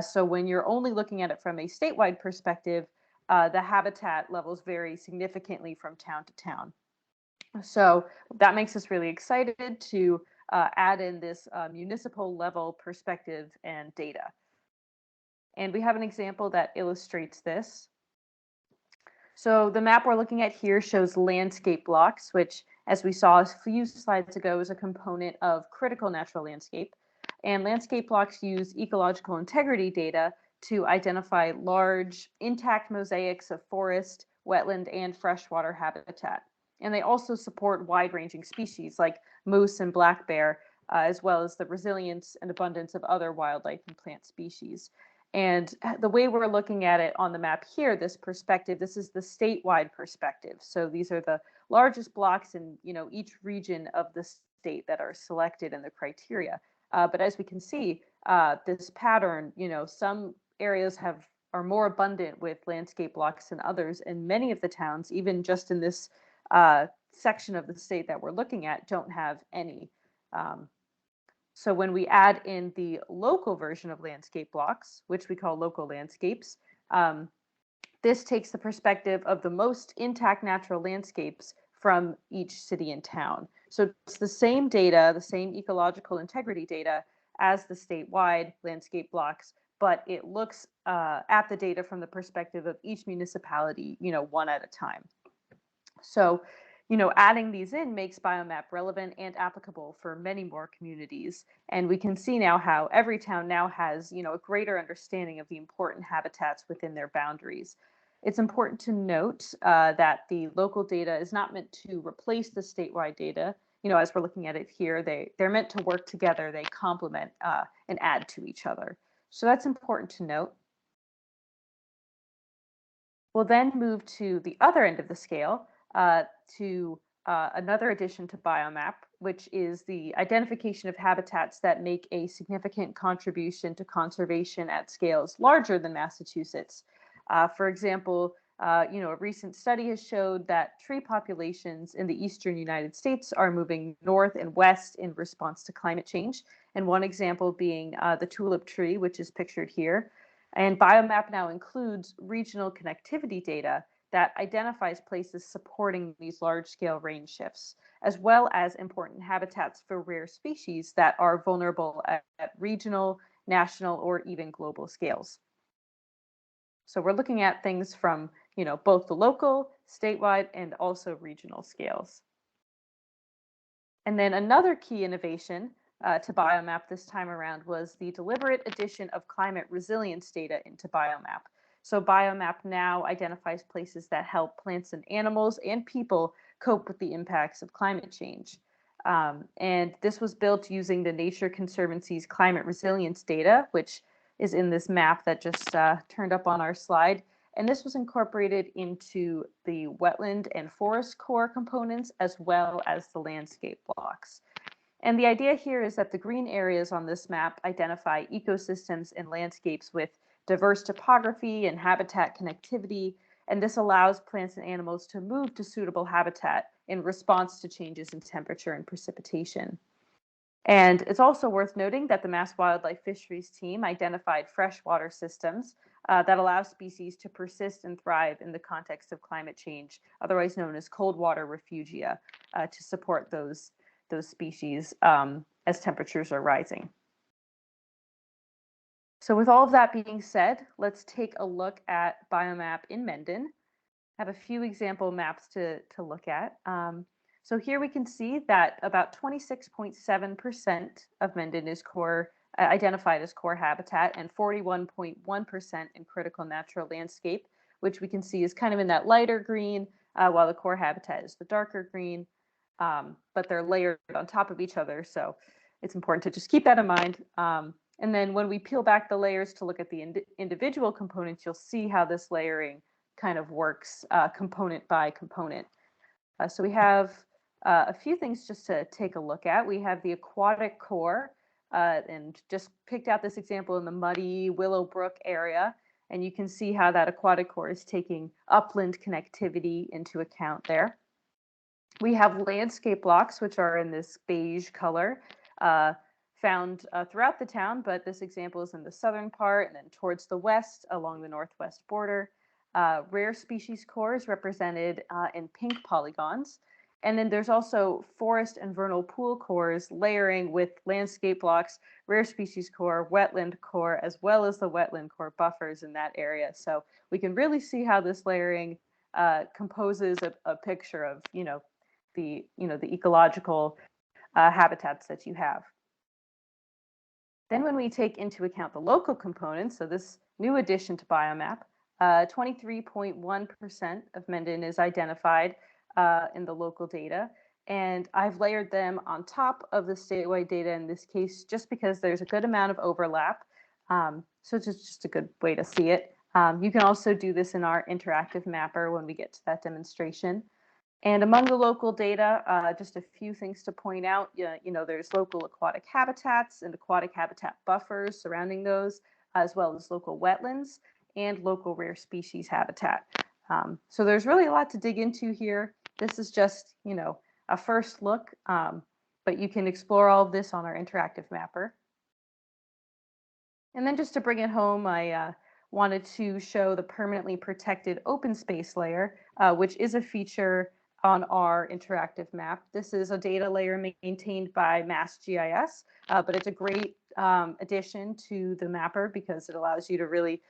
So when you're only looking at it from a statewide perspective, the habitat levels vary significantly from town to town. So that makes us really excited to add in this municipal level perspective and data. And we have an example that illustrates this. So the map we're looking at here shows landscape blocks, which, as we saw a few slides ago, is a component of critical natural landscape. And landscape blocks use ecological integrity data to identify large, intact mosaics of forest, wetland, and freshwater habitat. And they also support wide-ranging species like moose and black bear, as well as the resilience and abundance of other wildlife and plant species. And the way we're looking at it on the map here, this perspective, this is the statewide perspective. So these are the largest blocks in each region of the state that are selected in the criteria. But as we can see, this pattern, some areas are more abundant with landscape blocks than others, and many of the towns, even just in this section of the state that we're looking at, don't have any. So when we add in the local version of landscape blocks, which we call local landscapes, this takes the perspective of the most intact natural landscapes from each city and town. So it's the same data, the same ecological integrity data as the statewide landscape blocks, but it looks at the data from the perspective of each municipality, one at a time. So adding these in makes Biomap relevant and applicable for many more communities. And we can see now how every town now has, a greater understanding of the important habitats within their boundaries. It's important to note that the local data is not meant to replace the statewide data. As we're looking at it here, they're meant to work together. They complement and add to each other. So that's important to note. We'll then move to the other end of the scale, to another addition to Biomap, which is the identification of habitats that make a significant contribution to conservation at scales larger than Massachusetts. For example, a recent study has showed that tree populations in the eastern United States are moving north and west in response to climate change. And one example being the tulip tree, which is pictured here. And Biomap now includes regional connectivity data that identifies places supporting these large-scale range shifts, as well as important habitats for rare species that are vulnerable at regional, national, or even global scales. So we're looking at things from, both the local, statewide, and also regional scales. And then another key innovation to Biomap this time around was the deliberate addition of climate resilience data into Biomap. So Biomap now identifies places that help plants and animals and people cope with the impacts of climate change. And this was built using the Nature Conservancy's climate resilience data, which is in this map that just turned up on our slide. And this was incorporated into the wetland and forest core components, as well as the landscape blocks. And the idea here is that the green areas on this map identify ecosystems and landscapes with diverse topography and habitat connectivity, and this allows plants and animals to move to suitable habitat in response to changes in temperature and precipitation. And it's also worth noting that the Mass Wildlife Fisheries team identified freshwater systems that allow species to persist and thrive in the context of climate change, otherwise known as cold water refugia, to support those species as temperatures are rising. So with all of that being said, let's take a look at Biomap in Mendon. I have a few example maps to look at. So here we can see that about 26.7% of Mendon is identified as core habitat and 41.1% in critical natural landscape, which we can see is kind of in that lighter green, while the core habitat is the darker green, but they're layered on top of each other. So it's important to just keep that in mind. And then when we peel back the layers to look at the individual components, you'll see how this layering kind of works component by component. So we have a few things just to take a look at. We have the aquatic core, and just picked out this example in the muddy Willowbrook area. And you can see how that aquatic core is taking upland connectivity into account there. We have landscape blocks, which are in this beige color, found throughout the town, but this example is in the southern part and then towards the west along the northwest border. Rare species cores represented in pink polygons. And then there's also forest and vernal pool cores layering with landscape blocks, rare species core, wetland core, as well as the wetland core buffers in that area. So we can really see how this layering composes a picture of, the ecological habitats that you have. Then when we take into account the local components, so this new addition to Biomap, 23.1% of Mendon is identified in the local data. And I've layered them on top of the statewide data in this case, just because there's a good amount of overlap. So it's just a good way to see it. You can also do this in our interactive mapper when we get to that demonstration. And among the local data, just a few things to point out. There's local aquatic habitats and aquatic habitat buffers surrounding those, as well as local wetlands and local rare species habitat. So there's really a lot to dig into here. This is just, a first look, but you can explore all of this on our interactive mapper. And then just to bring it home, I wanted to show the permanently protected open space layer, which is a feature on our interactive map. This is a data layer maintained by MassGIS, but it's a great addition to the mapper because it allows you to really,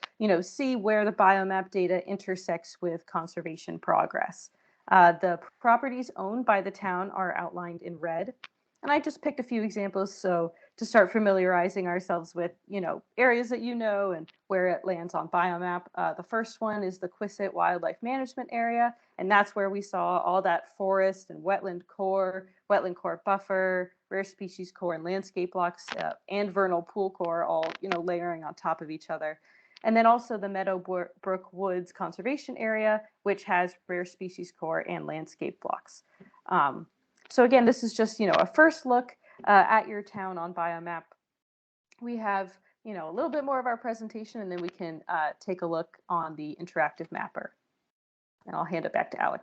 see where the biomap data intersects with conservation progress. The properties owned by the town are outlined in red. And I just picked a few examples so to start familiarizing ourselves with, areas that and where it lands on Biomap. The first one is the Quissit Wildlife Management Area, and that's where we saw all that forest and wetland core buffer, rare species core, and landscape blocks, and vernal pool core all, layering on top of each other. And then also the Meadowbrook Woods Conservation Area, which has rare species core and landscape blocks. So again, this is just, a first look at your town on Biomap. We have, a little bit more of our presentation, and then we can take a look on the interactive mapper. And I'll hand it back to Alec.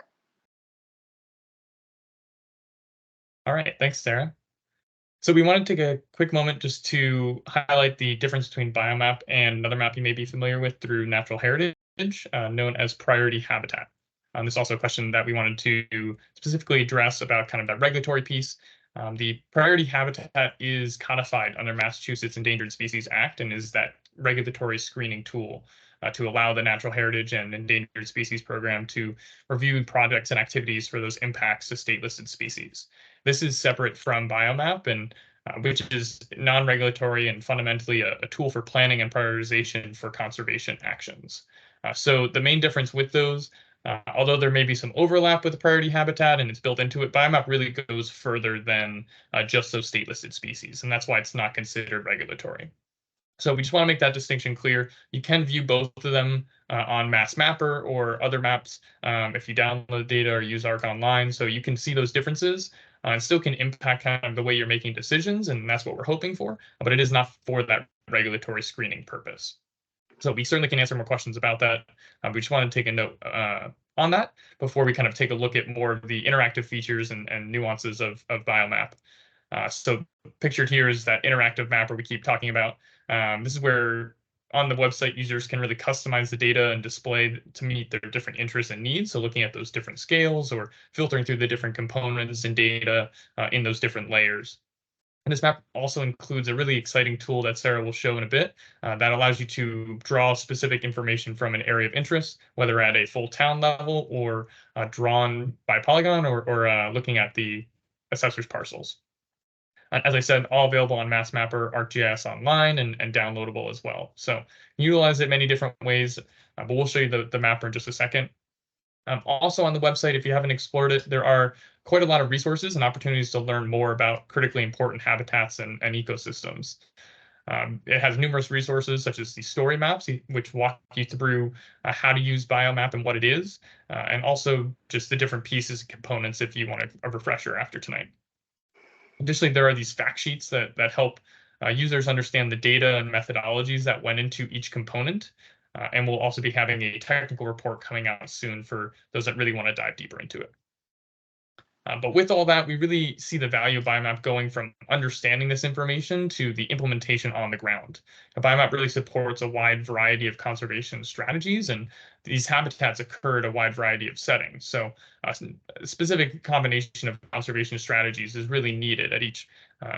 All right, thanks, Sarah. So we want to take a quick moment just to highlight the difference between Biomap and another map you may be familiar with through natural heritage, known as priority habitat. This is also a question that we wanted to specifically address about kind of that regulatory piece. The priority habitat is codified under Massachusetts Endangered Species Act and is that regulatory screening tool to allow the Natural Heritage and Endangered Species Program to review projects and activities for those impacts to state-listed species. This is separate from Biomap, and which is non-regulatory and fundamentally a tool for planning and prioritization for conservation actions. So the main difference with those, although there may be some overlap with the priority habitat and it's built into it, Biomap really goes further than just those state-listed species, and that's why it's not considered regulatory. So we just want to make that distinction clear. You can view both of them on Mass Mapper or other maps if you download data or use ARC Online, so you can see those differences and still can impact kind of the way you're making decisions, and that's what we're hoping for, but it is not for that regulatory screening purpose. So we certainly can answer more questions about that. We just want to take a note on that before we kind of take a look at more of the interactive features and nuances of Biomap. So pictured here is that interactive mapper we keep talking about. This is where on the website users can really customize the data and display to meet their different interests and needs. So looking at those different scales or filtering through the different components and data in those different layers. And this map also includes a really exciting tool that Sarah will show in a bit that allows you to draw specific information from an area of interest, whether at a full town level or drawn by polygon or looking at the assessor's parcels. As I said, all available on MassMapper, ArcGIS Online, and downloadable as well. So utilize it many different ways, but we'll show you the mapper in just a second. Also on the website, if you haven't explored it, there are quite a lot of resources and opportunities to learn more about critically important habitats and ecosystems. It has numerous resources such as the story maps, which walk you through how to use Biomap and what it is, and also just the different pieces and components if you want a refresher after tonight. Additionally, there are these fact sheets that help users understand the data and methodologies that went into each component. And we'll also be having a technical report coming out soon for those that really want to dive deeper into it. But with all that, we really see the value of Biomap going from understanding this information to the implementation on the ground. Biomap really supports a wide variety of conservation strategies, and these habitats occur at a wide variety of settings. So a specific combination of conservation strategies is really needed at each.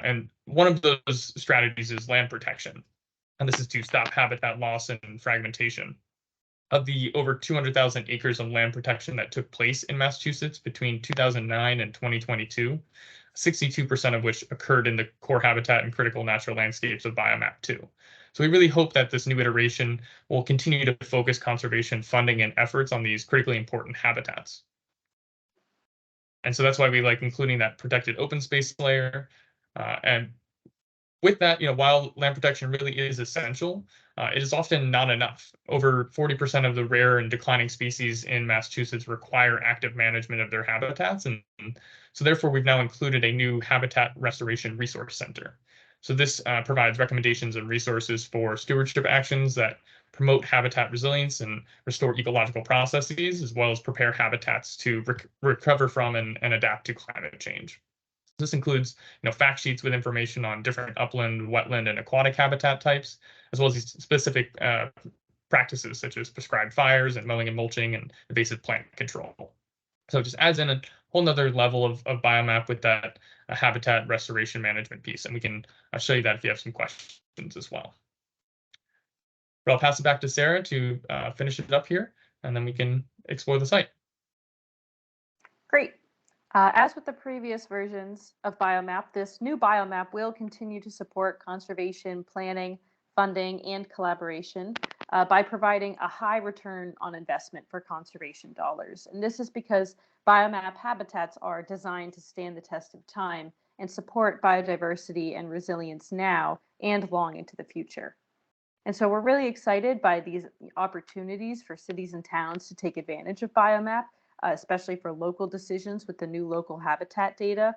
And one of those strategies is land protection. And this is to stop habitat loss and fragmentation. Of the over 200,000 acres of land protection that took place in Massachusetts between 2009 and 2022, 62% of which occurred in the core habitat and critical natural landscapes of Biomap 2. So we really hope that this new iteration will continue to focus conservation funding and efforts on these critically important habitats. And so that's why we like including that protected open space layer. And with that, while land protection really is essential, it is often not enough. Over 40% of the rare and declining species in Massachusetts require active management of their habitats. And so therefore, we've now included a new Habitat Restoration Resource Center. So this provides recommendations and resources for stewardship actions that promote habitat resilience and restore ecological processes, as well as prepare habitats to recover from and adapt to climate change. This includes, fact sheets with information on different upland, wetland, and aquatic habitat types, as well as these specific practices such as prescribed fires and mowing and mulching and invasive plant control. So it just adds in a whole nother level of Biomap with that habitat restoration management piece. And we can show you that if you have some questions as well. But I'll pass it back to Sarah to finish it up here, and then we can explore the site. Great. As with the previous versions of Biomap, this new Biomap will continue to support conservation planning, funding, and collaboration by providing a high return on investment for conservation dollars. And this is because Biomap habitats are designed to stand the test of time and support biodiversity and resilience now and long into the future. And so we're really excited by these opportunities for cities and towns to take advantage of Biomap, especially for local decisions with the new local habitat data.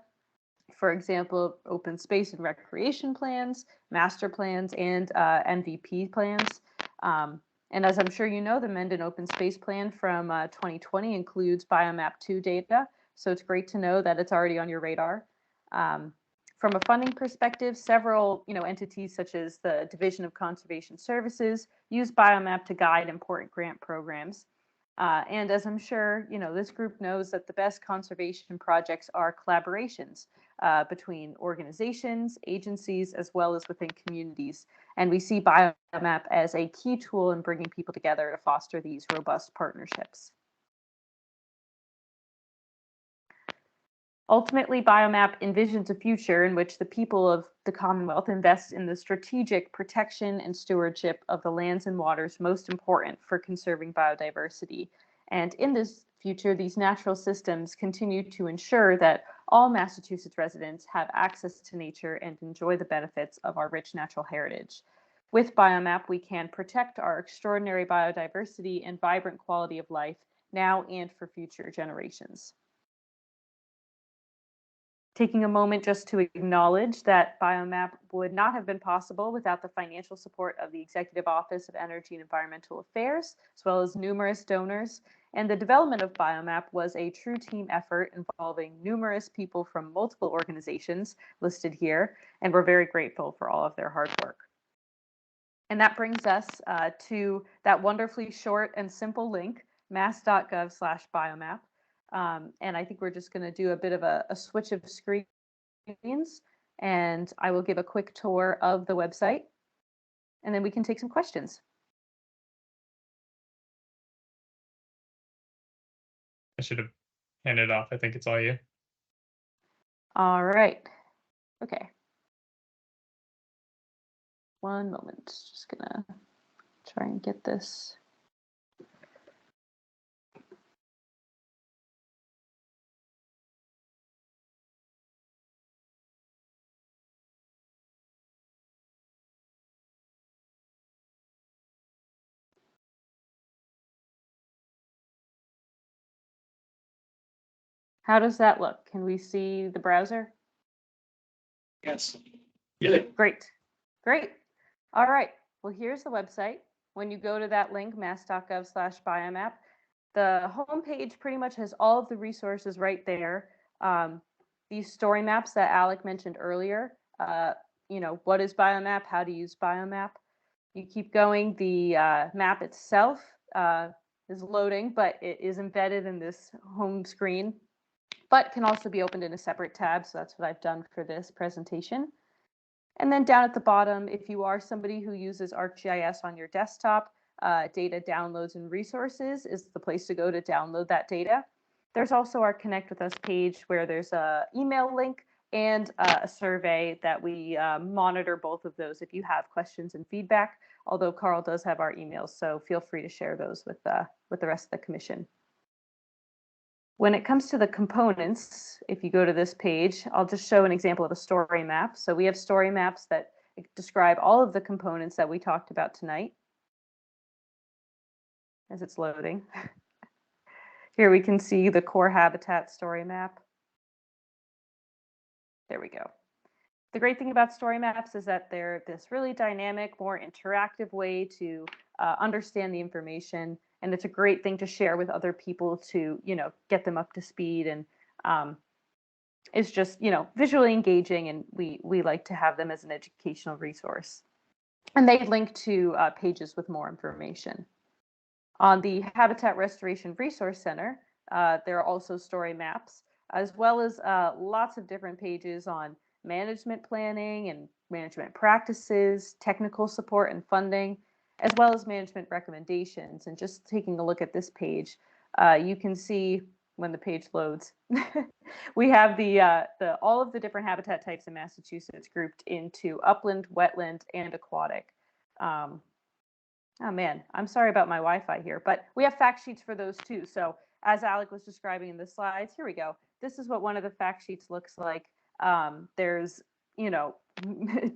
For example, open space and recreation plans, master plans, and MVP plans. And as I'm sure you know, the Mendon Open Space Plan from 2020 includes Biomap 2 data. So it's great to know that it's already on your radar. From a funding perspective, several entities such as the Division of Conservation Services use Biomap to guide important grant programs. And as I'm sure, this group knows that the best conservation projects are collaborations between organizations, agencies, as well as within communities. And we see Biomap as a key tool in bringing people together to foster these robust partnerships. Ultimately, Biomap envisions a future in which the people of the Commonwealth invest in the strategic protection and stewardship of the lands and waters most important for conserving biodiversity. And in this future, these natural systems continue to ensure that all Massachusetts residents have access to nature and enjoy the benefits of our rich natural heritage. With Biomap, we can protect our extraordinary biodiversity and vibrant quality of life now and for future generations. Taking a moment just to acknowledge that Biomap would not have been possible without the financial support of the Executive Office of Energy and Environmental Affairs, as well as numerous donors. And the development of Biomap was a true team effort involving numerous people from multiple organizations listed here, and we're very grateful for all of their hard work. And that brings us to that wonderfully short and simple link, mass.gov/biomap. And I think we're just going to do a bit of a switch of screens, and I will give a quick tour of the website, and then we can take some questions. I should have handed it off. I think it's all you. All right. Okay. One moment. Just gonna try and get this. How does that look? Can we see the browser? Yes. Great. Great. All right. Well, here's the website. When you go to that link, mass.gov/biomap, the homepage pretty much has all of the resources right there. These story maps that Alec mentioned earlier, what is Biomap? How to use Biomap? You keep going. The map itself is loading, but it is embedded in this home screen, but can also be opened in a separate tab. So that's what I've done for this presentation. And then down at the bottom, if you are somebody who uses ArcGIS on your desktop, data downloads and resources is the place to go to download that data. There's also our Connect with Us page where there's an email link and a survey that we monitor both of those if you have questions and feedback, although Carl does have our emails, so feel free to share those with the rest of the commission. When it comes to the components, if you go to this page, I'll just show an example of a story map. So we have story maps that describe all of the components that we talked about tonight. As it's loading. Here we can see the core habitat story map. There we go. The great thing about story maps is that they're this really dynamic, more interactive way to understand the information. And it's a great thing to share with other people to, get them up to speed. And it's just, visually engaging. And we like to have them as an educational resource. And they link to pages with more information. On the Habitat Restoration Resource Center, there are also story maps, as well as lots of different pages on management planning and management practices, technical support and funding, as well as management recommendations. And just taking a look at this page, you can see when the page loads, we have all of the different habitat types in Massachusetts grouped into upland, wetland, and aquatic. Oh man, I'm sorry about my Wi-Fi here, but we have fact sheets for those too. So as Alec was describing in the slides, here we go. This is what one of the fact sheets looks like. There's,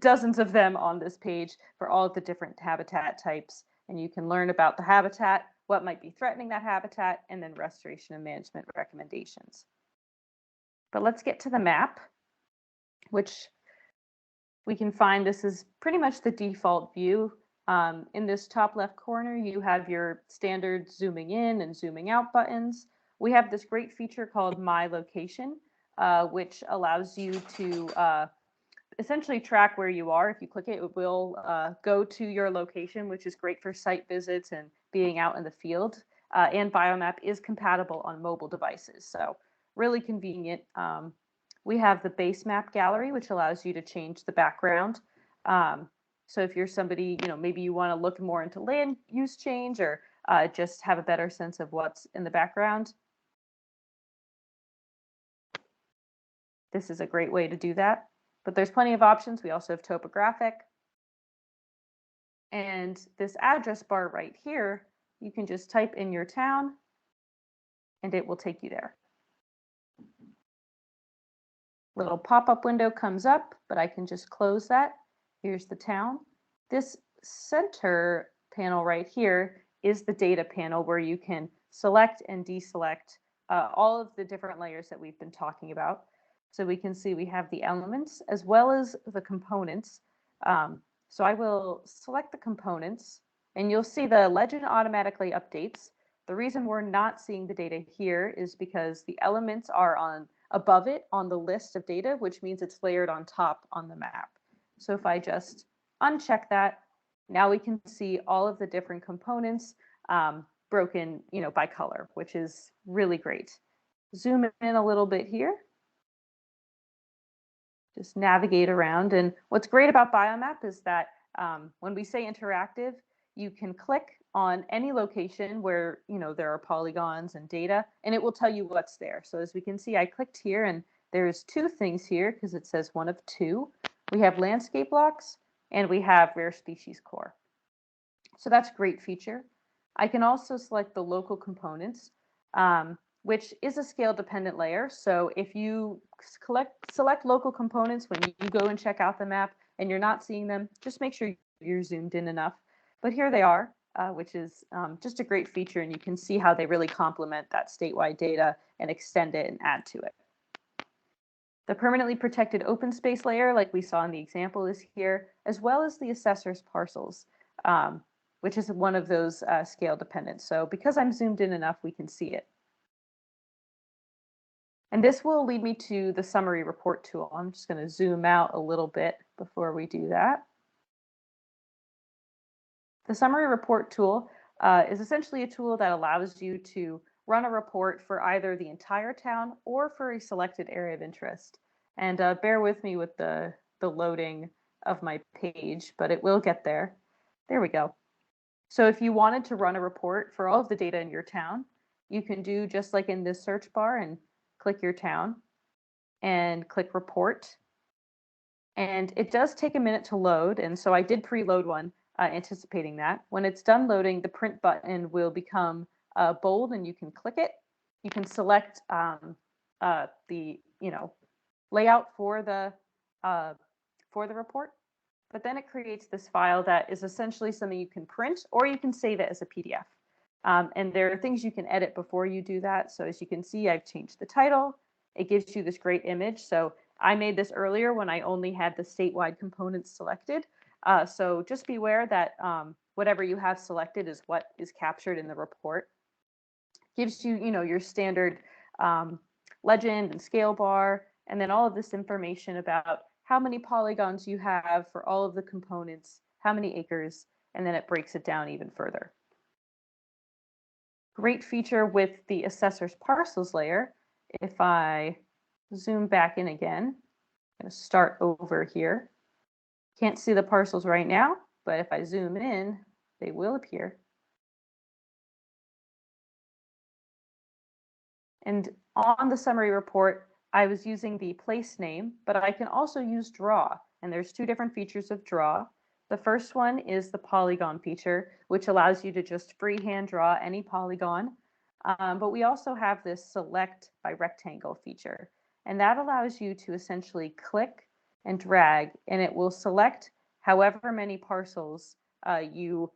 dozens of them on this page for all of the different habitat types. And you can learn about the habitat, what might be threatening that habitat, and then restoration and management recommendations. But let's get to the map, which we can find this is pretty much the default view. In this top left corner, you have your standard zooming in and zooming out buttons. We have this great feature called My Location, which allows you to essentially track where you are. If you click it, it will go to your location, which is great for site visits and being out in the field. And Biomap is compatible on mobile devices, so really convenient. We have the base map gallery, which allows you to change the background. So if you're somebody, maybe you want to look more into land use change or just have a better sense of what's in the background, this is a great way to do that. But there's plenty of options. We also have topographic. And this address bar right here, you can just type in your town and it will take you there. Little pop-up window comes up, but I can just close that. Here's the town. This center panel right here is the data panel where you can select and deselect all of the different layers that we've been talking about. So we can see we have the elements as well as the components. So I will select the components and you'll see the legend automatically updates. The reason we're not seeing the data here is because the elements are on above it on the list of data, which means it's layered on top on the map. So if I just uncheck that, now we can see all of the different components broken, by color, which is really great. Zoom in a little bit here. Just navigate around. And what's great about Biomap is that when we say interactive, you can click on any location where, there are polygons and data, and it will tell you what's there. So as we can see, I clicked here and there's two things here because it says one of two. We have landscape blocks and we have rare species core. So that's a great feature. I can also select the local components, which is a scale dependent layer. So if you select local components when you go and check out the map and you're not seeing them, just make sure you're zoomed in enough. But here they are, which is just a great feature, and you can see how they really complement that statewide data and extend it and add to it. The permanently protected open space layer, like we saw in the example, is here, as well as the assessor's parcels, which is one of those scale dependent. So because I'm zoomed in enough, we can see it. And this will lead me to the summary report tool. I'm just going to zoom out a little bit before we do that. The summary report tool is essentially a tool that allows you to run a report for either the entire town or for a selected area of interest. And bear with me with the loading of my page, but it will get there. There we go. So if you wanted to run a report for all of the data in your town, you can do just like in this search bar and click your town and click report. And it does take a minute to load. And so I did preload one, anticipating that. When it's done loading, the print button will become bold and you can click it. You can select the layout for the report. But then it creates this file that is essentially something you can print, or you can save it as a PDF. And there are things you can edit before you do that. So as you can see, I've changed the title. It gives you this great image. So I made this earlier when I only had the statewide components selected. So just beware that whatever you have selected is what is captured in the report. Gives you, your standard legend and scale bar, and then all of this information about how many polygons you have for all of the components, how many acres, and then it breaks it down even further. Great feature with the assessor's parcels layer. If I zoom back in again, I'm going to start over here. Can't see the parcels right now, but if I zoom in, they will appear. And on the summary report, I was using the place name, but I can also use draw. And there's two different features of draw. The first one is the polygon feature, which allows you to just freehand draw any polygon. But we also have this select by rectangle feature. And that allows you to essentially click and drag, and it will select however many parcels you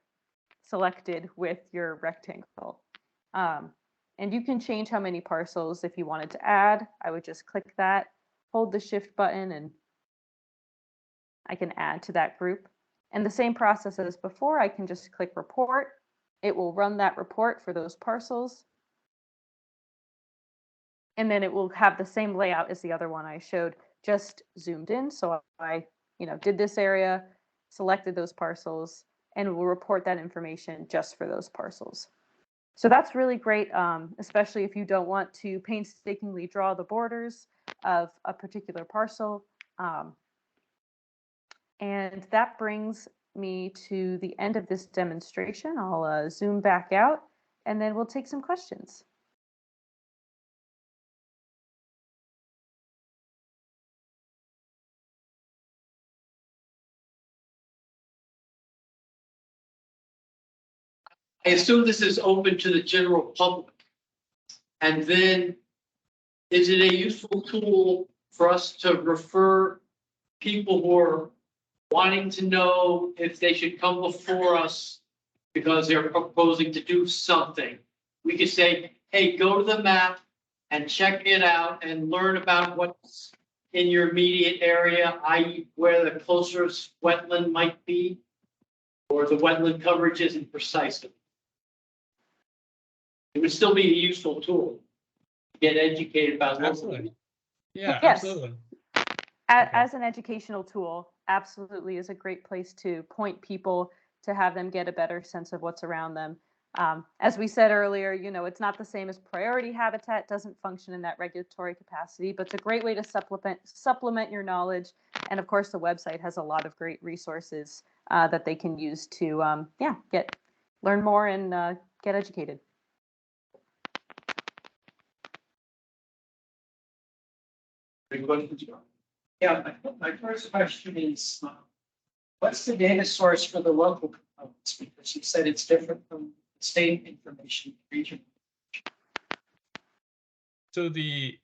selected with your rectangle. And you can change how many parcels if you wanted to add. I would just click that, hold the shift button, and I can add to that group. And the same process as before, I can just click report. It will run that report for those parcels. And then it will have the same layout as the other one I showed, just zoomed in. So I did this area, selected those parcels, and will report that information just for those parcels. So that's really great, especially if you don't want to painstakingly draw the borders of a particular parcel. And that brings me to the end of this demonstration. I'll zoom back out, and then we'll take some questions. I assume this is open to the general public. And then, is it a useful tool for us to refer people who are wanting to know if they should come before us because they're proposing to do something? We could say, hey, go to the map and check it out and learn about in your immediate area, i.e. where the closest wetland might be? Or the wetland coverage isn't precise? It would still be a useful tool. to Get educated about. local- Absolutely. Yeah, Yes. absolutely. As an educational tool, absolutely is a great place to point people to have them get a better sense of what's around them. As we said earlier, it's not the same as priority habitat, doesn't function in that regulatory capacity, but it's a great way to supplement your knowledge. And of course, the website has a lot of great resources that they can use to, learn more and get educated. Any questions? Yeah, my first question is, what's the data source for the local components? Because you said it's different from state information region. So the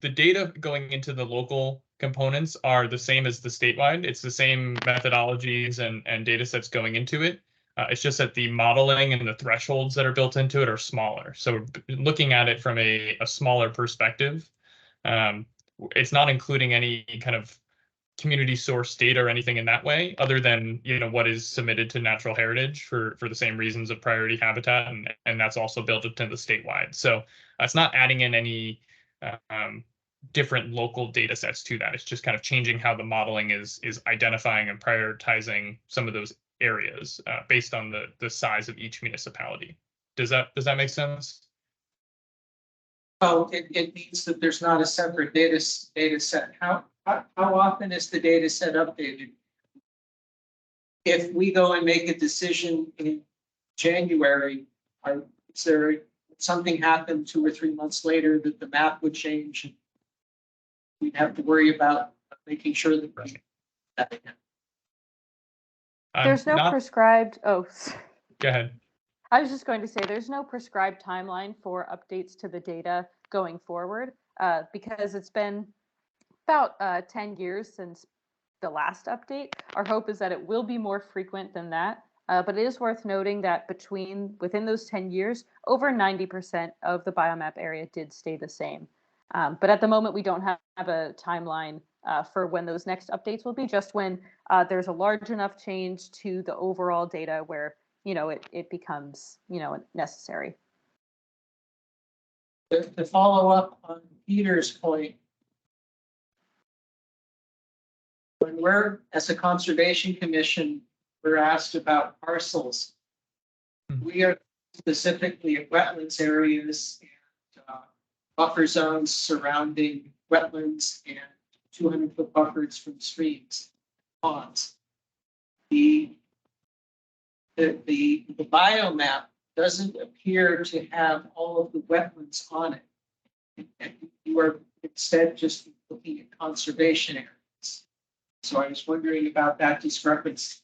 data going into the local components are the same as the statewide. It's the same methodologies and data sets going into it. It's just that the modeling and the thresholds that are built into it are smaller. So looking at it from a smaller perspective, it's not including any kind of community source data or anything in that way, other than what is submitted to natural heritage for the same reasons of priority habitat, and that's also built into the statewide. So it's not adding in any different local data sets to that. It's just kind of changing how the modeling is identifying and prioritizing some of those areas based on the size of each municipality. Does that make sense? Oh, it means that there's not a separate data set. How often is the data set updated? If we go and make a decision in January, is there something happen 2 or 3 months later that the map would change? We'd have to worry about making sure that. There's no prescribed, Go ahead. I was just going to say there's no prescribed timeline for updates to the data going forward because it's been about 10 years since the last update. Our hope is that it will be more frequent than that, but it is worth noting that within those 10 years, over 90% of the biomap area did stay the same. But at the moment, we don't have a timeline for when those next updates will be, just when there's a large enough change to the overall data where it becomes necessary. To follow up on Peter's point, when we're, as a conservation commission, we're asked about parcels, we are specifically at wetlands areas and buffer zones surrounding wetlands and 200-foot buffers from streams, ponds. The biomap doesn't appear to have all of the wetlands on it. And you are instead just looking at conservation areas. So I was wondering about that discrepancy.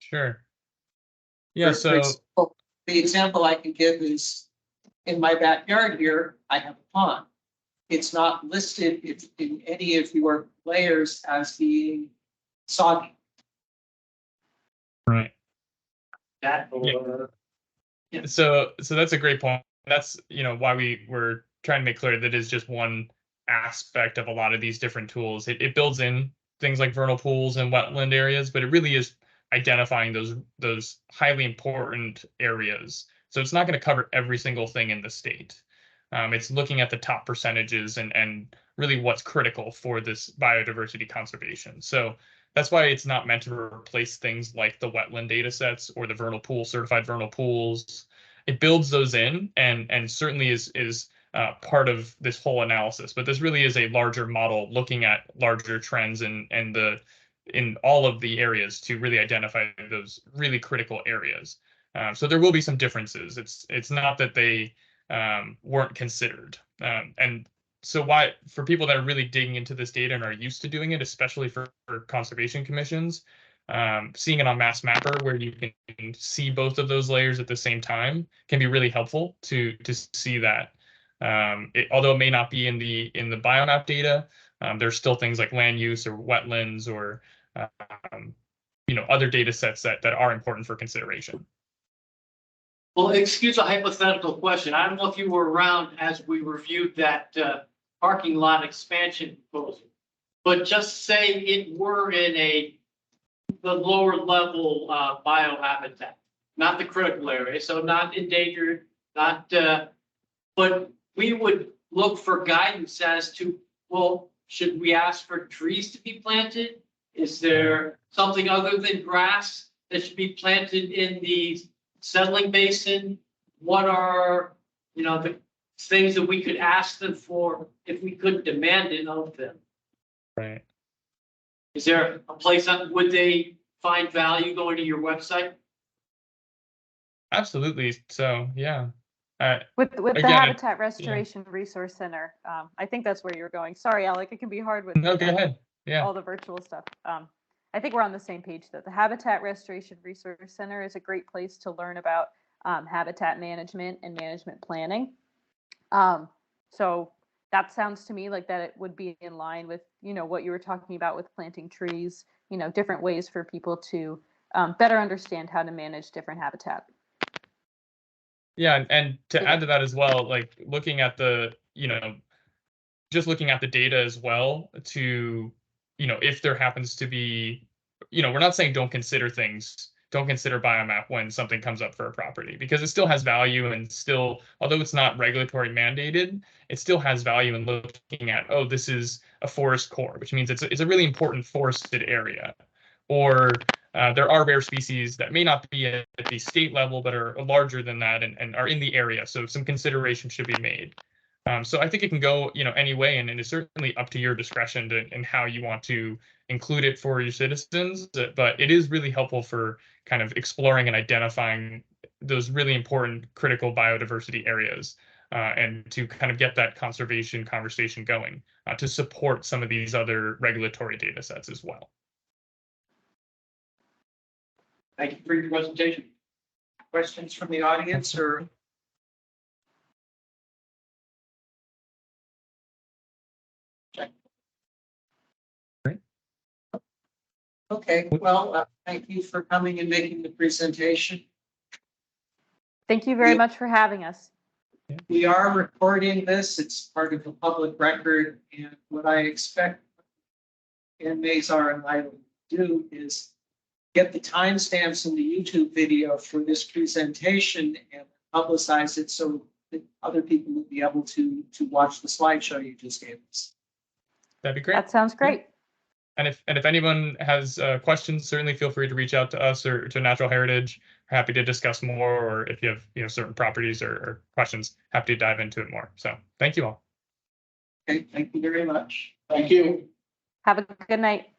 Sure. Yeah, so The example I can give is in my backyard here, I have a pond. It's not listed in any of your layers as being soggy. right. That Yeah. So that's a great point. That's why we were trying to make clear that is just one aspect of a lot of these different tools. It builds in things like vernal pools and wetland areas, but it really is identifying those highly important areas. So it's not going to cover every single thing in the state. It's looking at the top percentages and really what's critical for this biodiversity conservation. So that's why it's not meant to replace things like the wetland data sets or the vernal pool, certified vernal pools. It builds those in and certainly is part of this whole analysis. But this really is a larger model looking at larger trends in all of the areas to really identify those really critical areas. So there will be some differences. It's not that they weren't considered. And so for people that are really digging into this data and are used to doing it, especially for conservation commissions, seeing it on Mass Mapper where you can see both of those layers at the same time can be really helpful to see that. Although it may not be in the biomap data, there's still things like land use or wetlands or other data sets that are important for consideration. Well, excuse a hypothetical question. I don't know if you were around as we reviewed that parking lot expansion proposal. But just say it were in the lower level biohabitat, not the critical area, so not endangered, not, but we would look for guidance as to, well, should we ask for trees to be planted? Is there something other than grass that should be planted in the settling basin? What are, the things that we could ask them for if we couldn't demand it of them? Right. Is there a place would they find value going to your website? Absolutely. So yeah. With the Again, Habitat Restoration Resource Center, I think that's where you're going. Sorry, Alec, it can be hard with No, go ahead. Yeah. all the virtual stuff. I think we're on the same page though. The Habitat Restoration Resource Center is a great place to learn about habitat management and management planning. So that sounds to me like that it would be in line with, what you were talking about with planting trees, different ways for people to better understand how to manage different habitat. Yeah, and to add to that as well, like looking at the, just looking at the data as well to, if there happens to be, we're not saying don't consider biomap when something comes up for a property, because it still has value and still, although it's not regulatory mandated, it still has value in looking at, oh, this is a forest core, which means it's a really important forested area. Or there are rare species that may not be at the state level, but are larger than that and are in the area. So some consideration should be made. So I think it can go, any way, and it's certainly up to your discretion and how you want to include it for your citizens. But it is really helpful for kind of exploring and identifying those really important critical biodiversity areas, and to kind of get that conservation conversation going to support some of these other regulatory data sets as well. Thank you for your presentation. Questions from the audience or? Okay, well, thank you for coming and making the presentation. Thank you very much for having us. We are recording this. It's part of the public record, and what I expect Ann Mazar and I will do is get the timestamps in the YouTube video for this presentation and publicize it so that other people will be able to watch the slideshow you just gave us. That'd be great. That sounds great. And if anyone has questions, certainly feel free to reach out to us or to Natural Heritage. We're happy to discuss more, or if you have certain properties or questions, happy to dive into it more. So thank you all. Okay, thank you very much. Thank you. Have a good night.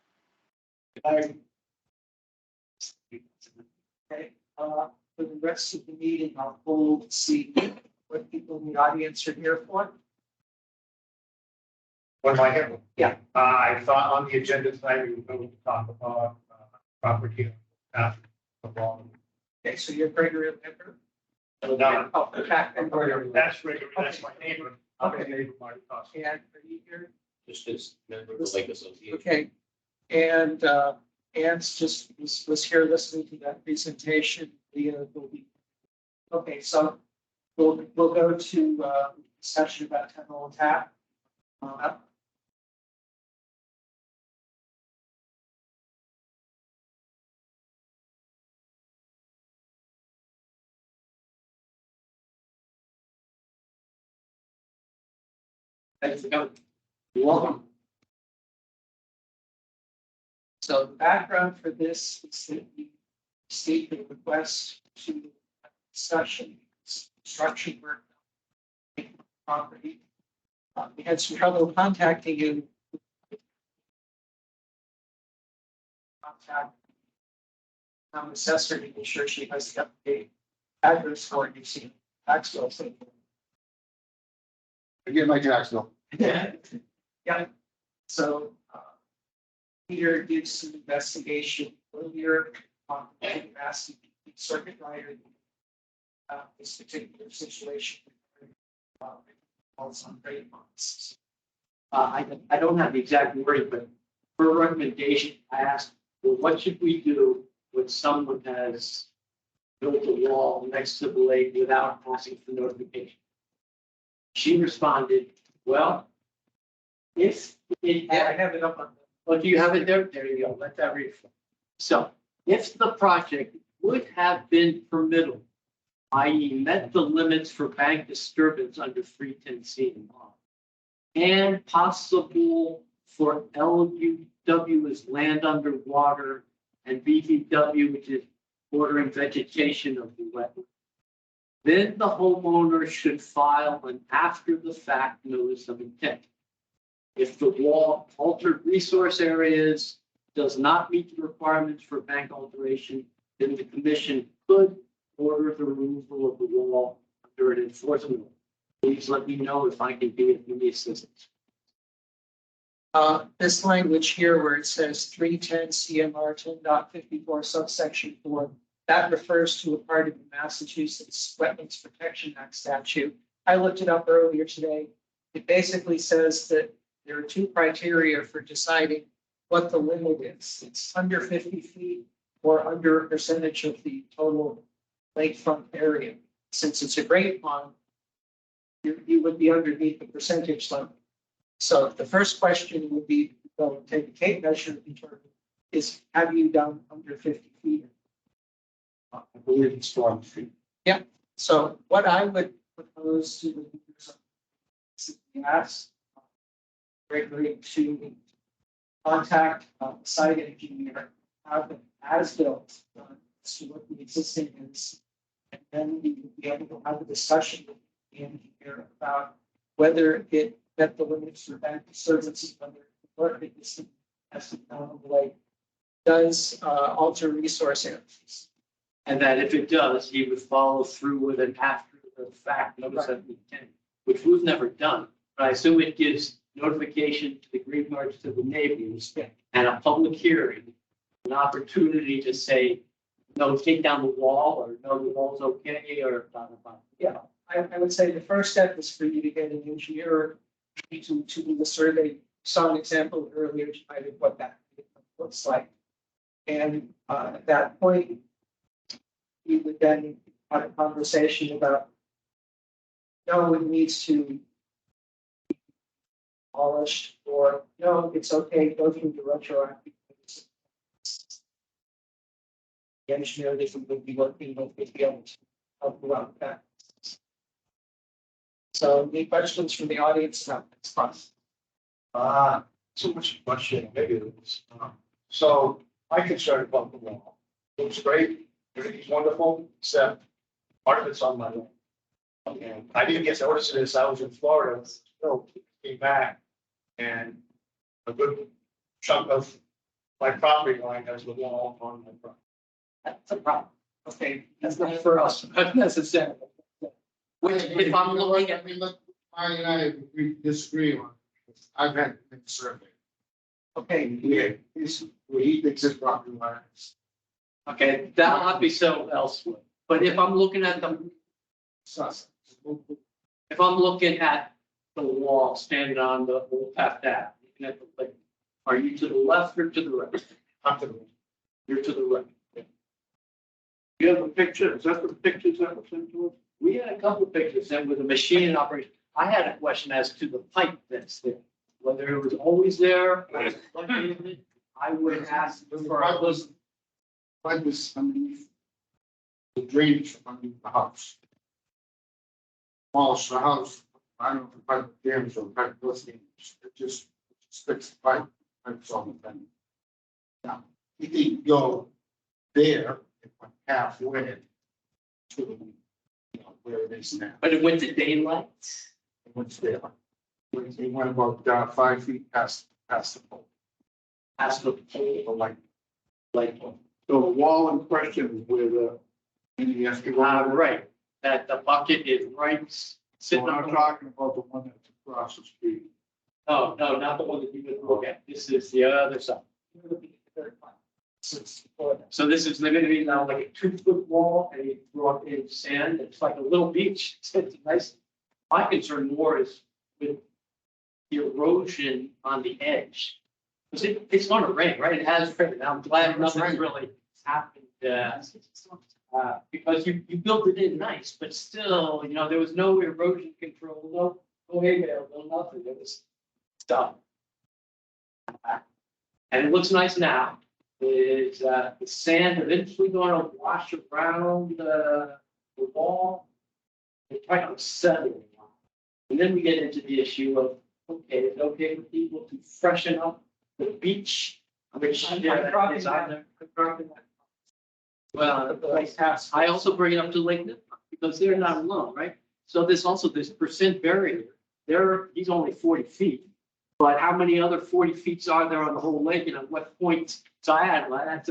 Bye. Okay, for the rest of the meeting, I'll hold to see what people in the audience are here for. What am I here? Yeah. I thought on the agenda tonight, we were going to talk about property after the law. Okay, so you're Gregory Lambert? No, Oh, okay. that's Gregory, that's my neighbor. I'm his neighbor, Marty Costa. And are you here? Just as member of the Lake Association. Okay, and Ann's just was here listening to that presentation. Will be. Okay, so we'll go to discussion about temporal tap. Thanks for coming. You're welcome. So the background for this is that we received a request to discussion construction work on property. We had some trouble contacting you. Contact assessor to make sure she has the update address for it. You see tax bill. I get my tax bill. Yeah. So Peter did some investigation earlier on the Massey Circuit Rider. This particular situation. Also on great months. I don't have the exact wording, but for a recommendation, I asked, well, what should we do when someone has built a wall next to the lake without asking for notification? She responded, well, If it I had, have it up on. oh, do you have it there? There you go. Let that read. So if the project would have been permittable, i.e. met the limits for bank disturbance under 310C and law, and possible for LUW is land underwater and BVW, which is bordering vegetation of the wetland, then the homeowner should file an after the fact notice of intent. If the wall altered resource areas does not meet the requirements for bank alteration, then the commission could order the removal of the wall under an enforcement. Please let me know if I can be of any assistance. This language here where it says 310 CMR 10.54 subsection 4, that refers to a part of the Massachusetts Wetlands Protection Act statute. I looked it up earlier today. It basically says that there are two criteria for deciding what the limit is. It's under 50 feet or under a percentage of the total lakefront area. Since it's a great pond, you would be underneath the percentage limit. So the first question would be, go and take a tape measure and determine is, have you done under 50 feet? I believe it's 12 feet. So what I would propose to the users is ask Gregory to contact the site engineer, have them as built, to what the existing is. And then we would be able to have a discussion with the engineer about whether it met the limits for bank disturbance, whether what it is as down the lake does alter resource areas. And that if it does, he would follow through with an after the fact notice of intent, which we've never done. But I assume it gives notification to the greenyards, to the neighbors, and a public hearing, an opportunity to say, no, take down the wall, or no, the wall's okay, or blah, blah, blah. Yeah, I would say the first step is for you to get an engineer to do the survey. Saw an example earlier tonight of what that looks like. And at that point, we would then have a conversation about, no, it needs to be polished, or no, it's okay, go through the retroactive. The engineer that we would be working with would be able to help you out with that. So any questions from the audience about this process? So much question, maybe it was. So my concern about the wall, it was great, everything's wonderful, except part of it's on my own. And I didn't get to notice this, I was in Florida, so came back, and a good chunk of my property line has the wall on my property. That's a problem. Okay, that's not for us, not necessarily. Which, if I'm looking at, I mean, look, we disagree on. I've had the survey. Okay, He thinks his property line is. okay, that'll have to be settled elsewhere. But if I'm looking at the, if I'm looking at the wall standing on the old path that, looking at the lake, are you to the left or to the right? I'm to the You're to the right. You have a picture, is that the pictures that were sent to us? We had a couple of pictures and with a machine in operation. I had a question as to the pipe that's there, whether it was always there. Or was plugged in. I would ask for Pipe was underneath the drainage from underneath the house. Walls the house, I don't know if the pipe damaged or the pipe was damaged, it just sticks the pipe, pipes on the thing. Now, he didn't go there, it went halfway to the, where it is now. but it went to daylight. It went there. He went about 5 feet past the pole. Ask the pole, The light. like, So the wall in question is where the, right, that the bucket is right so sitting I'm on. talking about the one that's across the street. No, no, not the one that you would look at. This is the other side. So this is going to be now like a 2-foot wall and you brought in sand. It's like a little beach. It's nice. My concern more is with the erosion on the edge. Because it's going to rain, right? It has rained. I'm glad nothing's really happened. Because you built it in nice, but still, there was no erosion control, no hay bale, no nothing. It was stuff. And it looks nice now, is, the sand eventually gonna wash around, the wall? It's trying to settle. And then we get into the issue of, okay, is it okay for people to freshen up the beach? Which I'm is dropping on that. there. I'm dropping that. Well, I also bring it up to Lake Nipmuc, because they're not alone, right? So there's also this percent barrier. He's only 40 feet. But how many other 40 feet are there on the whole lake, and at what point? So well, that's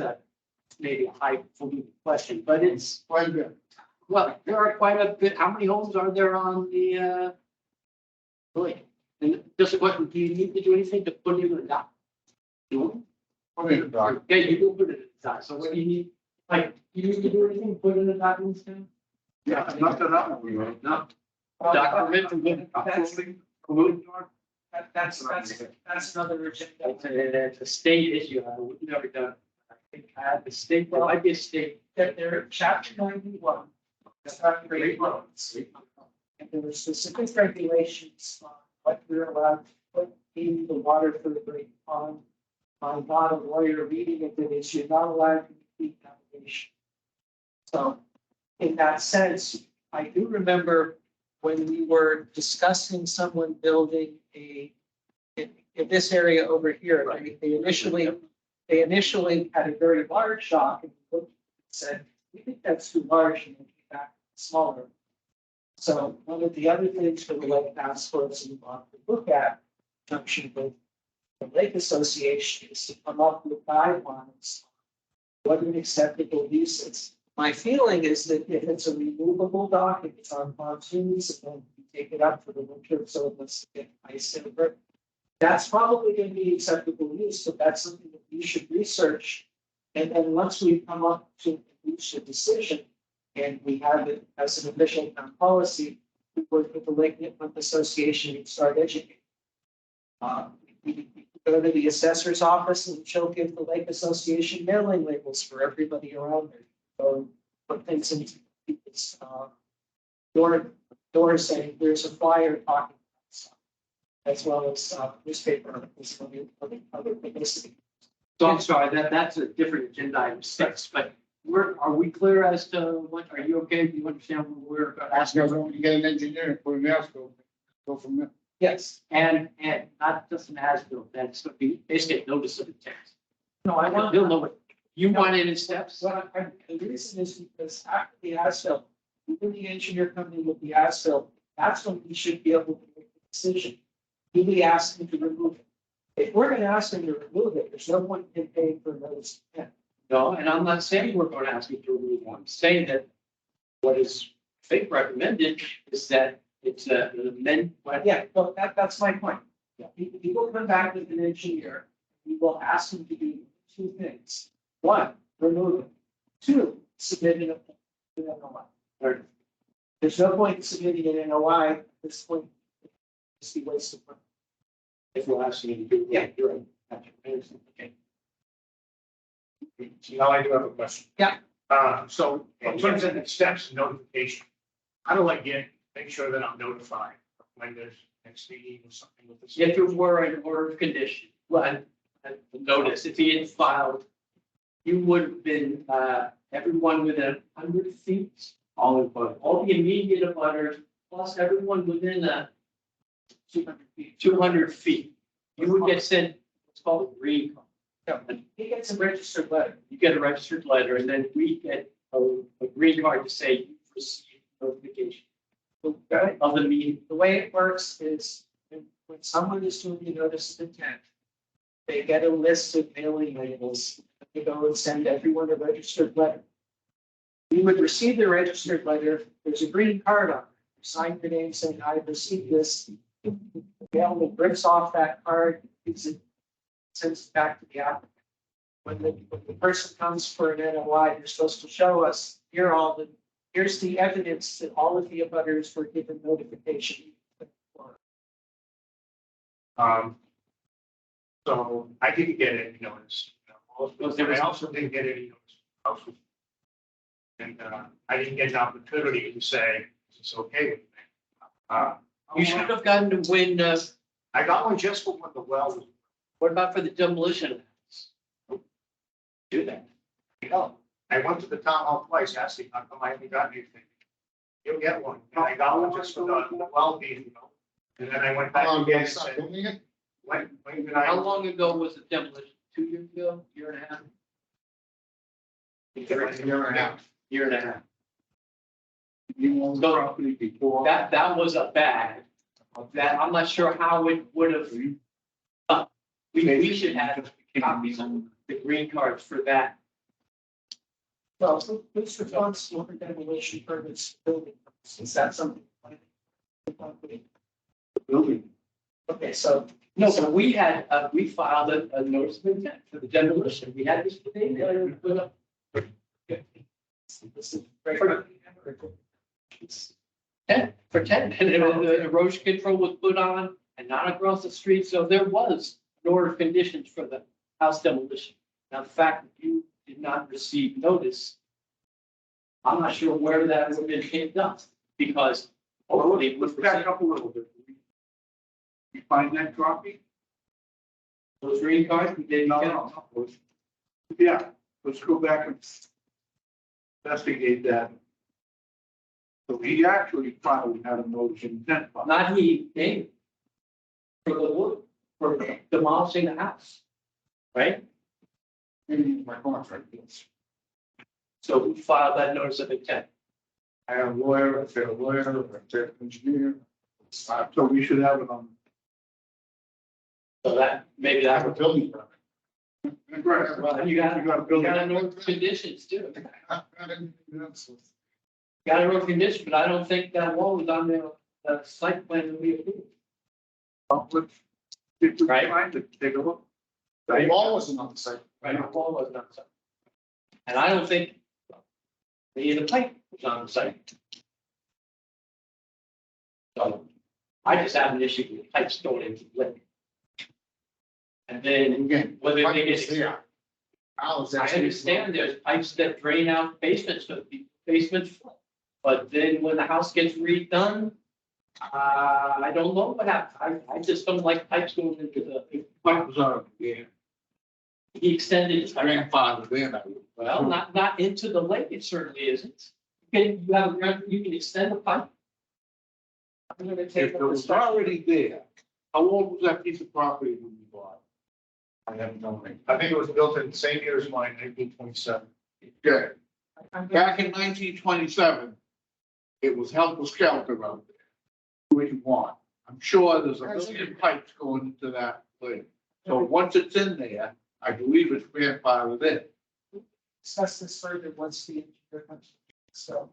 maybe a highfalutin question, but it's, Quite a bit. well, there are quite a bit. How many homes are there on the lake? And just a question, do you need to do anything to put it in the dock? No? Put it in the dock. Yeah, you will put it in the dock. So what do you need? Like, you need to do anything, put it in the dock instead? Yeah, not that I'm aware of. No. Dock permit from the. That's another agenda. It's a state issue. We've never done. I think the state, there might be a state. They're chapter 91. That's not great roads. And there were specific regulations on what we're allowed to put in the water for the Great Pond. I'm not a lawyer reading into this, you're not allowed to complete navigation. So in that sense, I do remember when we were discussing someone building in this area over here, right? They initially had a very large dock and looked and said, we think that's too large and they came back smaller. So one of the other things for the Lake Task Force we want to look at, in conjunction with the Lake Association, is to come up with guidelines. What an acceptable use is. My feeling is that if it's a removable dock, if it's on pontoons, and then you take it up for the winter, so it doesn't get ice over, that's probably going to be acceptable use, but that's something that we should research. And then once we come up to reach a decision, and we have it as an official town policy, we work with the Lake Nipmuc Association and start educating. We go to the assessor's office and she'll give the Lake Association mailing labels for everybody around there. So put things into people's door saying, there's a flyer talking about stuff, as well as newspaper articles and other publicity. So I'm sorry, that's a different agenda item 6, but are we clear as to what, are you okay? Do you understand what we're Ask asking? everyone to get an engineer and put an as-built, go from there. Yes. And not just an as-built, that's going to be basically a notice of intent. No, I want. They'll know what you want in steps. Well, the reason is because after the as-built, when the engineer comes in with the as-built, that's when we should be able to make a decision. Do we ask him to remove it? If we're going to ask him to remove it, there's no point in paying for notice. No, and I'm not saying we're going to ask you to remove one. I'm saying that what is, I think, recommended is that it's an amendment. Yeah, well, that's my point. He will come back with an engineer. We will ask him to do 2 things. 1, remove it. 2, submit an NOI. There's no point in submitting an NOI at this point. It's the waste of money. If we're asking you to do. Yeah. You're right. Okay. So now I do have a question. Yeah. So in terms of the steps and notification, how do I make sure that I'm notified when there's next meeting or something with this? If it were an order of condition, well, notice, if he had filed, you would have been, everyone within 100 feet, all the immediate abutters, plus everyone within 200 feet. You would get sent, what's called a green card. He gets a registered letter. You get a registered letter, and then we get a green card to say you received notification Okay. of the meeting. The way it works is when someone is doing a notice of intent, they get a list of mailing labels. They go and send everyone a registered letter. You would receive the registered letter. There's a green card on it. You sign your name saying, I received this. The mailman rips off that card, sends it back to the applicant. When the person comes for an NOI, you're supposed to show us, here's the evidence that all of the abutters were given notification. So I didn't get any notice. I also didn't get any notice. And I didn't get an opportunity to say, it's okay with me. You should have gotten to when I got one just for when the well was, What about for the demolition of the house? Do that. no. I went to the town hall twice, asking, how come I haven't got anything? You'll get one. And I got one just for the well being, and then I went back How long again ago and start said, building it? when did I? How long ago was the demolition? 2 years ago, year and a half? Year and a half. Year and a half. You own the So- property before. That was a bad, that, I'm not sure how it would have, we should have copies of the green cards for that. Well, so who's responsible for demolition permits, building, is that something? Building. Okay, so. No, but we had, we filed a notice of intent for the demolition. We had this today. Put up. This is very- 10, for 10, and the erosion control was put on and not across the street, so there was an order of conditions for the house demolition. Now, the fact that you did not receive notice, I'm not sure where that would have been picked up, because Well, hopefully it was let's back up a little bit. You find that copy? those green cards, we did No, get. no, no. Yeah, let's go back and investigate that. So he actually probably had a notice of intent. Not he, Dave. For the wood, for demolishing the house. Right? Maybe my contract is. So we filed that notice of intent. I have a lawyer, I have a lawyer, I have an engineer. So we should have it on. So that, maybe I that have a would. building permit. Well, you got an order of conditions too. Got an order of conditions, but I don't think that wall was on the site plan that we approved. If we Right. find it, take a look. The wall wasn't on the site. Right, the wall was not. So. And I don't think the pipe was on the site. So I just have an issue with pipes going into the lake. And then Again. whether they pipe get, is there. How is that? I understand there's pipes that drain out basements, so the basement's full. But then when the house gets redone, I don't know what happened. I just don't like pipes going into the, Pipe was on, yeah. he extended his. Grandfather then. Well, not into the lake, it certainly isn't. You have a grant, you can extend the pipe. I'm gonna If take it up was the already there, how old was that piece of property when you bought? I have no idea. I think it was built in the same year as mine, 1927. Okay, I'm gonna- back in 1927, it was helter skelter out there. What you want? I'm sure there's a million pipes going into that place. So once it's in there, I believe it's grandfathered in. discuss this further once the engineer comes. So.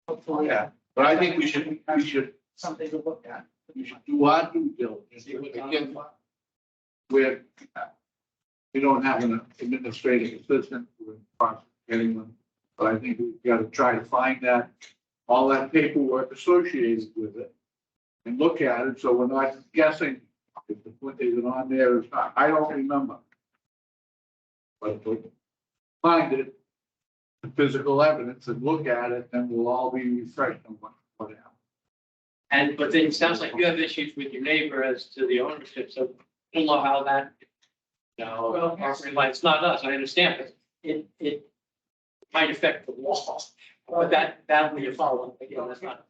Hopefully. But I think we should Something to look at. do our due diligence. Again, we're, we don't have an administrative assistant, we're anyone. But I think we've got to try to find that, all that paperwork associated with it. And look at it, so we're not guessing if the foot is on there or not. I don't remember. But if we find it, the physical evidence and look at it, then we'll all be refreshed on what happened. But then it sounds like you have issues with your neighbor as to the ownership, so I don't know how that. No, it's not us, I understand, but it might affect the wall, but that will be a follow-up, again, that's not.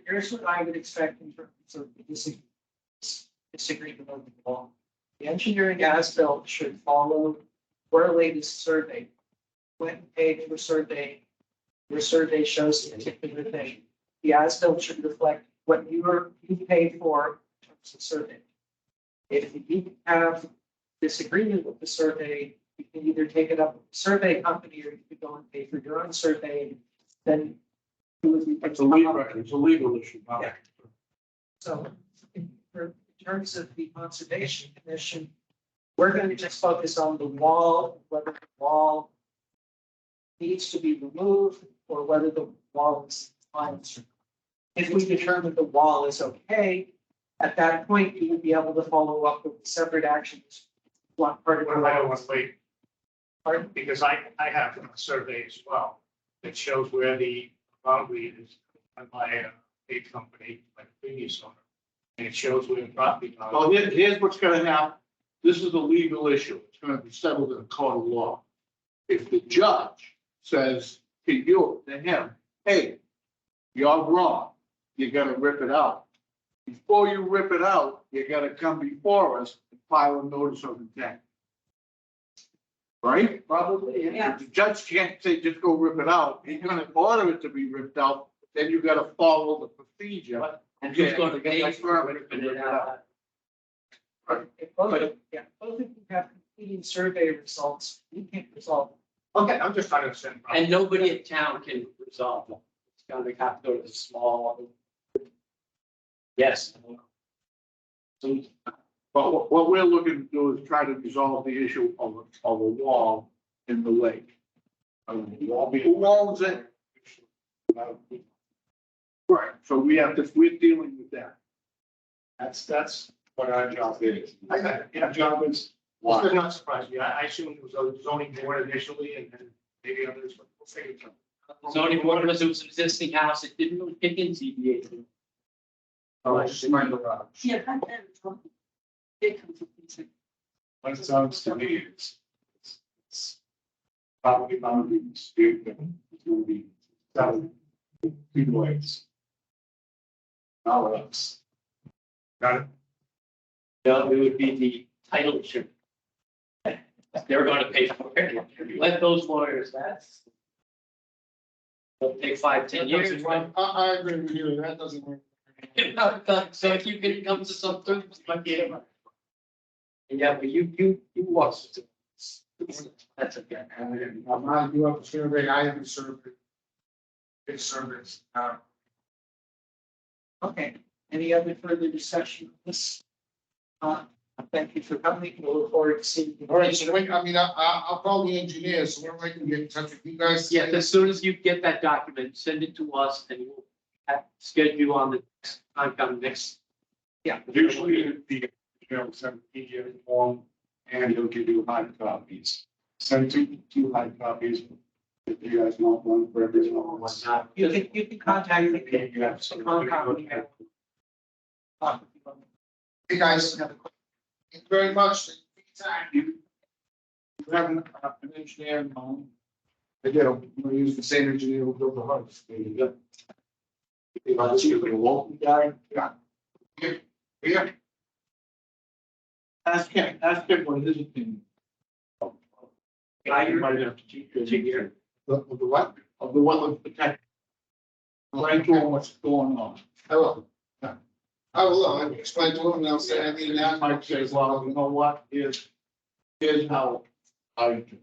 Here's what I would expect in terms of disagreement on the law. The engineering as-built should follow your latest survey. When paid for survey, your survey shows a particular thing. The as-built should reflect what you paid for in terms of survey. If you have disagreement with the survey, you can either take it up with the survey company or you could go and pay for your own survey. Then It's a legal issue. not- Yeah. So in terms of the Conservation Commission, we're going to just focus on the wall, whether the wall needs to be removed or whether the wall is fine. If we determine the wall is okay, at that point, you would be able to follow up with separate actions. What part of the What I wall? want to wait. Pardon? Because I have a survey as well that shows where the boundary is by a company, like the previous owner. And it shows where the property. Well, here's what's gonna happen. This is a legal issue. It's gonna be settled in a court of law. If the judge says to you, to him, hey, you're wrong, you gotta rip it out. Before you rip it out, you gotta come before us and file a notice of intent. Right? Probably, Yeah. The judge can't say, just go rip it out. He's gonna order it to be ripped out, then you gotta follow the procedure. And who's gonna Okay, pay that's for right. it, rip it out? if both of you have competing survey results, you can't resolve them. Okay, I'm just trying to understand. And nobody in town can resolve them. It's gonna have to go to the small. Yes. So, But what we're looking to do is try to resolve the issue of a wall in the lake. Who owns it? Right, so we're dealing with that. That's what our job is. Our job is, this did not surprise me. I assumed it was a zoning board initially and then maybe others, but we'll figure it out. zoning board was an existing house, it didn't really kick in ZBA. Oh, I just mind the garage. Yeah, that, it comes with these. What it sounds to me is, it's probably not be disputed, it's gonna be seven people ways. Not us. Got it? No, it would be the title insurance. They're gonna pay for it. Let those lawyers, that's. It'll take 5-10 years, right? I agree with you, that doesn't work. So if you can come to some terms, but yeah. Yeah, but you lost. That's okay. And I'm not, you have a survey, I have a survey. It's service, Okay, any other further discussion of this? Thank you for coming, we'll look forward to seeing you. all right, so wait, I mean, I'll call the engineer, so when I can get in touch with you guys. Yeah, as soon as you get that document, send it to us and we'll schedule you on the next time come next. Yeah. Usually the, send PDF form and he'll give you hard copies. Send two hard copies. If you guys want one for everyone. Whatnot. You can contact me. You have some. Hey, guys. Thank you very much. You have an engineer in mind. I do, we use the same engineer who built the house. There you go. If I see a local guy, yeah. Yeah. Ask him what his opinion. Guy, You might have to teach you. The what? Of the wetland protection. Explain to him what's going on. I will. Yeah. I will, I'll explain to him and I'll say, I mean, that Might say, well, you know what, here's how I do.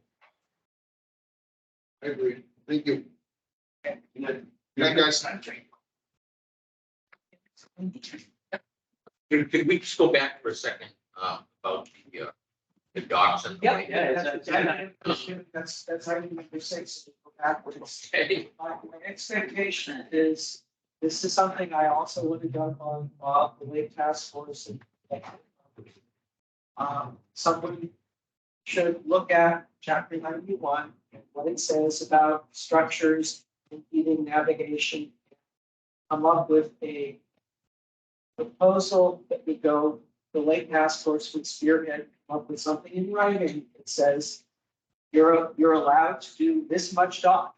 I agree. Thank you. Yeah. Yeah, guys. Could we just go back for a second, about the docks and. the Yeah, lake? that's item number 6, go backwards. Okay. My expectation is, this is something I also would have done on the Lake Task Force. Somebody should look at chapter 91 and what it says about structures, impeding navigation. Come up with a proposal that would go, the Lake Task Force would spearhead, come up with something in writing that says you're allowed to do this much dock.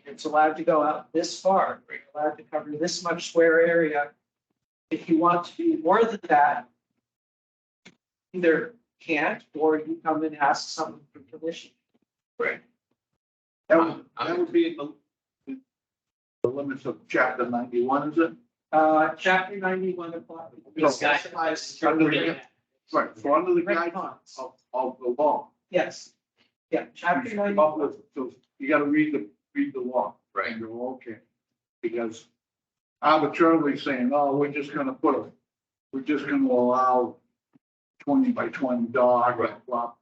It's allowed to go out this far, you're allowed to cover this much square area. If you want to do more than that, either can't, or you come and ask someone for permission. Right. That would be in the limits of chapter 91, is it? Chapter 91 applies. This guy- Right, so under the Right. guidance of the law. Yes. Yeah, You chapter should come up 91. with, so you gotta read the law. Right. And go, okay. Because arbitrarily saying, oh, we're just gonna allow 20 by 20 dog, Right. blah.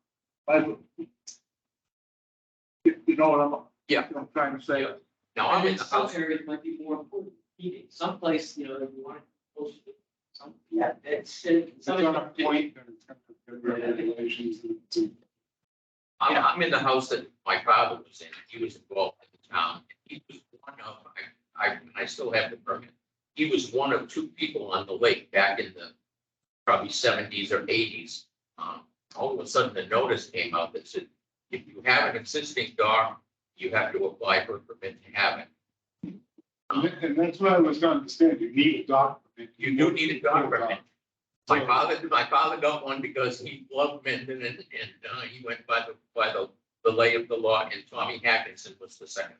But you know what Yeah. I'm trying to say? Yeah. Now, I'm And in in the some house, areas might be more important, heating, someplace, you know, you want it close to some, yeah, it's. It's on a point. Regulations. I'm in the house that my father was in, he was involved in the town, he was one of, I still have the permit. he was one of two people on the lake back in the probably seventies or eighties. All of a sudden, the notice came out that said, if you have an existing dock, you have to apply for a permit to have it. And that's what I was gonna understand, you need a dock. permit. You do need a dock permit. My father got one because he loved Mendon and he went by the lay of the law, and Tommy Hackinson was the second.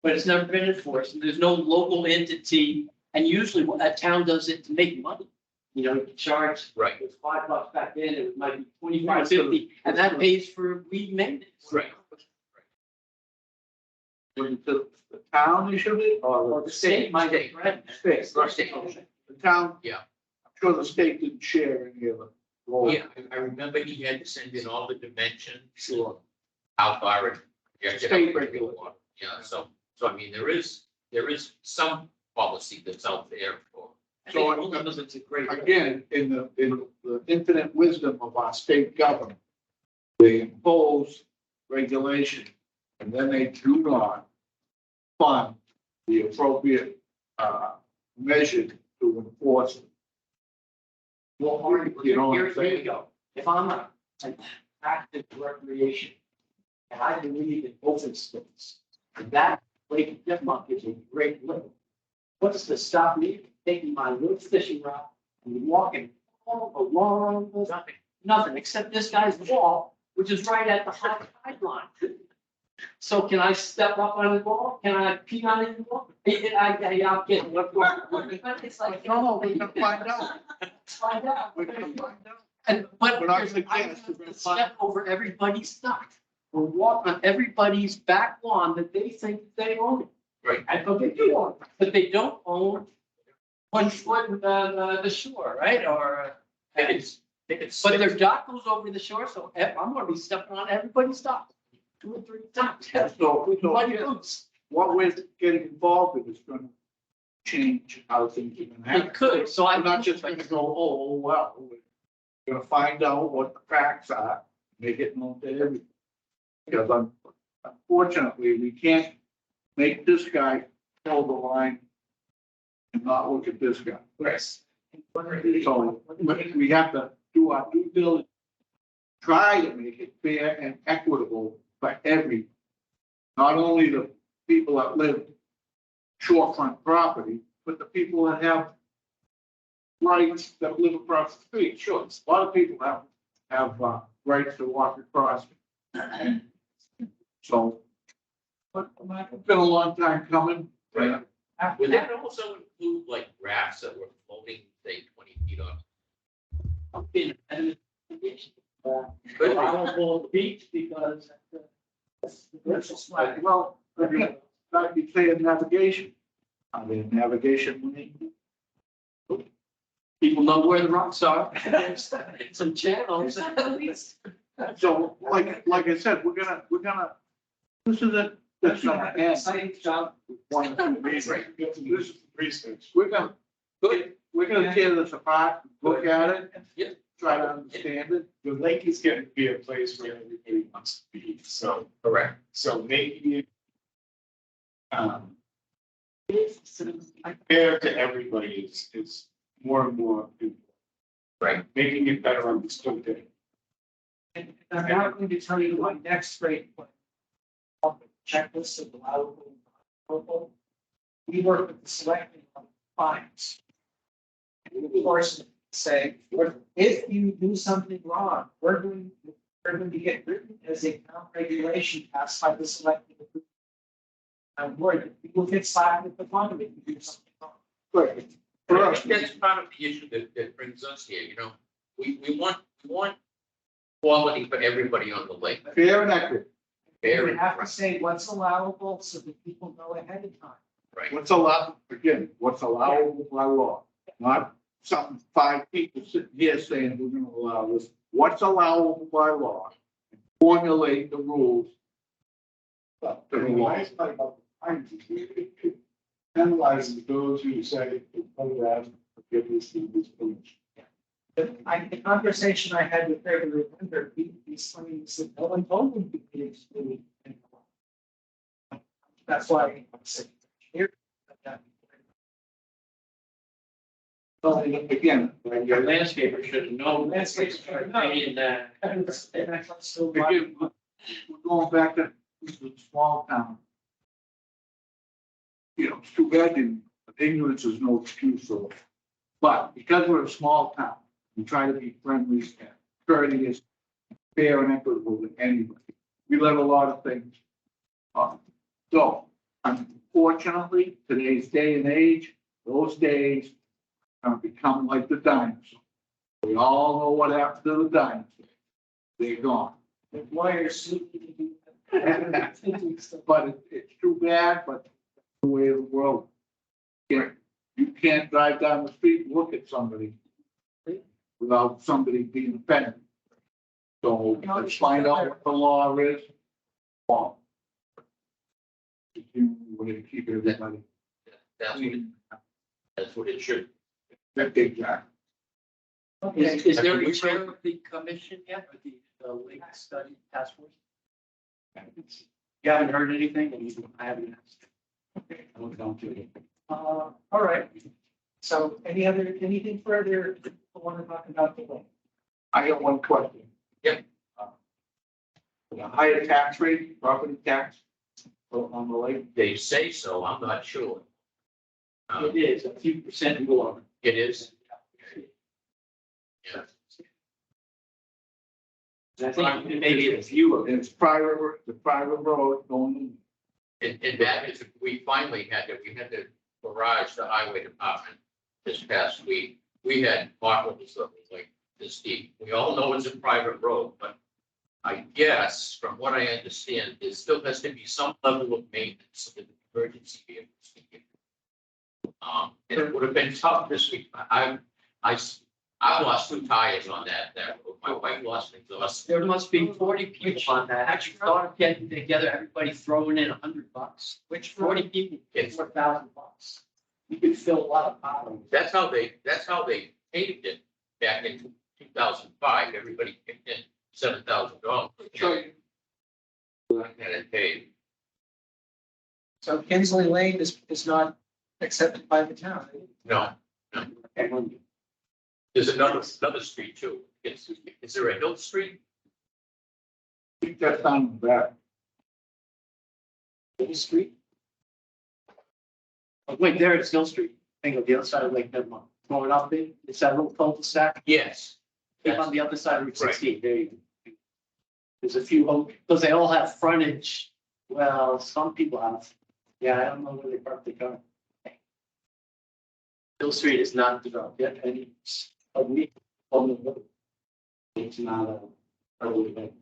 But it's never been enforced, and there's no local entity, and usually a town does it to make money. You know, you charge, Right. it was $5 back then, it might be 25, 50, and that pays for weed maintenance. Right. When the town issued it Or or the state might have. State. State. The town? Yeah. I'm sure the state didn't share any of it. Well, Yeah, I remember he had to send in all the dimensions, Sure. how far it. State regulated. Yeah, so I mean, there is some policy that's out there for. So It's a great. again, in the infinite wisdom of our state government, they impose regulation, and then they do not fund the appropriate, measure to enforce it. Well, Hardy, You know what I'm here you saying? go. If I'm an active recreation, and I believe in open space, and that Lake Nipmuc is a great lake, what's to stop me from taking my little fishing rod and walking all along the, nothing, except this guy's wall, which is right at the high tide line. So can I step up on his wall? Can I pee on his wall? I'm kidding. It's like, No, we're gonna find out. find out. We're gonna find out. And, but But I there's- think, I yes, have we're to gonna find- step over everybody's stuff. Or walk on everybody's back lawn that they think they own. Right. I thought they do own, but they don't own 1 foot the shore, right? Or, but their dock goes over the shore, so I'm gonna be stepping on everybody's dock 2 or 3 times. So, Muddy yeah, boots. what we're getting involved in is gonna change how things are gonna happen. It could, so We're I'm not just gonna go, oh, well, we're gonna find out what the facts are, make it known to everyone. Because unfortunately, we can't make this guy hold the line and not look at this guy. Yes. So we have to do our due diligence, try to make it fair and equitable for every, not only the people that live shorefront property, but the people that have rights that live across the street. Sure, a lot of people have rights to walk across. So, but it's been a long time coming. Right. Would that also include like rafts that were floating, say, 20 feet off? Allowable beach because. Well, like you say in navigation, I mean, navigation lane. People know where the rocks are. There's some channels. So like I said, we're gonna, this is it, that's gonna end. Exciting job. One of the reasons. Right. This is research. We're gonna tear this apart, look at it. Yeah. Try to understand it. The lake is getting to be a place where everybody wants to be, so, Correct. so making it fair to everybody is more and more important. Right. Making it better understood there. And I'm not going to tell you my next grade, but checklist of allowable. Local. We work with the selecting of fines. And of course, say, if you do something wrong, we're going to get written as a town regulation passed by the selecting. I'm worried, that people get slapped with the fine if you do something wrong. Right. But I think that's part of the issue that brings us here, you know, we want quality for everybody on the lake. Fair and equitable. Fair We and have to right, say what's allowable so that people know ahead of time. right. What's allowed, again, what's allowable by law, not something 5 people sitting here saying we're gonna allow this. What's allowable by law? Formulate the rules. To the The law. nice part about the fines is penalizing those who say, oh, that, forgiveness, this village. The conversation I had with Greg remember, these claims that no one told them to be excluded. That's why I'm saying here. So again, When your landscaper should have known. Landscaper should have known. Paying that. again, we're going back to the small town. You know, it's too bad, and ignorance is no excuse, so. But because we're a small town, we try to be friendly, and courteous, fair and equitable to anybody. We let a lot of things. So unfortunately, today's day and age, those days have become like the dinosaurs. We all know what happened to the dinosaurs. They're gone. The lawyers. But it's too bad, but the way of the world. You can't drive down the street and look at somebody without somebody being offended. So let's find out what the law is. Law. Way to keep everybody. That's what it should. Exactly. Is there a chair of the commission yet, or the lake study task force? You haven't heard anything, and I haven't asked. Okay, I will come to it. All right. So anything further you want to talk about today? I got one question. Yep. The higher tax rate, property tax on the lake. They say so, I'm not sure. It is a few percent more. It is. Yeah. I think maybe a few of And it's private, the private road going And that is, we finally had it, we had to barrage the highway department this past week. We had potholes that was like this deep. We all know it's a private road, but I guess from what I understand, there still has to be some level of maintenance so that the emergency vehicles can get. And it would have been tough this week. I lost 2 tires on that road. My wife lost an exhaust. There must be 40 people on that. Actually, thought of getting together, everybody throwing in $100. Which 40 people, Yes. $4,000. You could fill a lot of potholes. That's how they paved it back in 2005. Everybody kicked in $7,000. And it paved. So Kinsley Lane is not accepted by the town. No, there's another street too. Is there a Hill Street? I think that's on the back. Hill Street? Oh, wait, there it's Hill Street. Think of the other side of Lake Denmark. Going up there, it's that little cul-de-sac. Yes. Keep on the other side of Route 16. There you go. There's a few, because they all have frontage. Well, some people have. Yeah, I don't know where they park the car. Hill Street is not developed yet, and it's a week on the road. It's not a road event.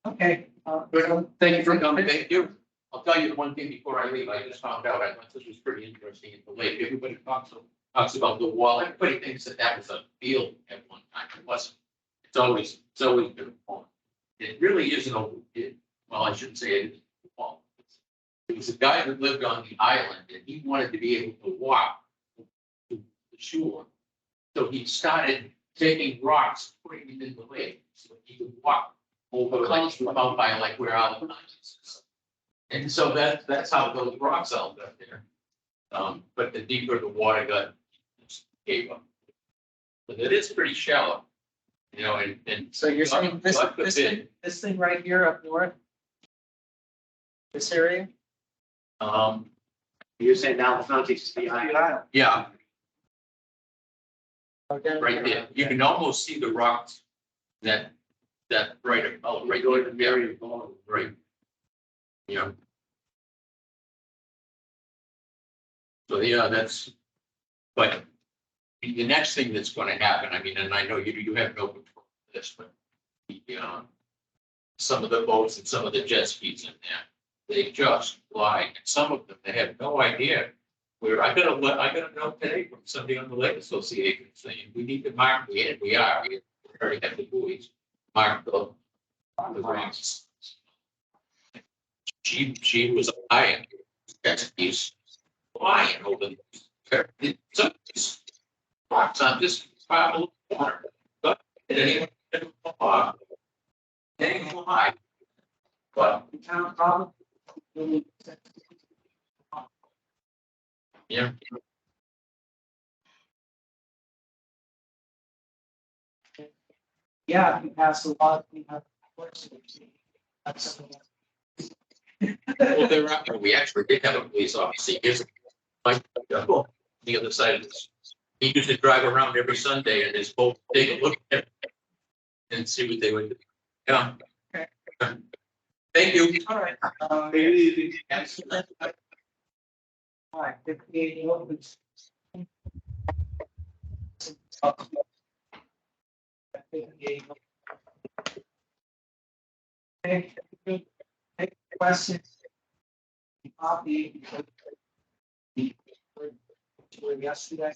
Okay. Thank you for coming. Thank you. I'll tell you the one thing before I leave. I just found out, I thought this was pretty interesting at the lake. Everybody talks about the wall. Everybody thinks that was a field at one time. It wasn't. It's always been a pond. It really isn't well, I shouldn't say it is a pond. It was a guy who lived on the island and he wanted to be able to walk to the shore. So he started taking rocks, putting them in the lake so he could walk over like from out by like where our is. And so that's how those rocks all got there. But the deeper the water got, it just gave up. But it is pretty shallow, you know, and So you're saying this thing right here up north? This area? You're saying now the fountain's the island. yeah, Oh, down right there. You can almost see the rocks that brighter color right Go there. to the area. Right. Yeah. So, yeah, but the next thing that's gonna happen, I mean, and I know you have no control of this, but some of the boats and some of the jet skis in there, they just fly, and some of them, they have no idea where, I got a note today from somebody on the Lake Association saying, we need to mark, we already have the buoys, mark the rocks. She was flying, he's flying over some of these rocks on this pile of water. But anyone can fly. They fly. But the town problem. yeah, Yeah. Yeah, he passed a lot, we have. That's something. Well, we actually did have a police officer, here's like, the other side of this. He used to drive around every Sunday and his boat, take a look at it and see what they would do. Yeah. Thank you. All right. Easy. All right, 58 opens. 58. Okay, take questions. Copy. Yesterday.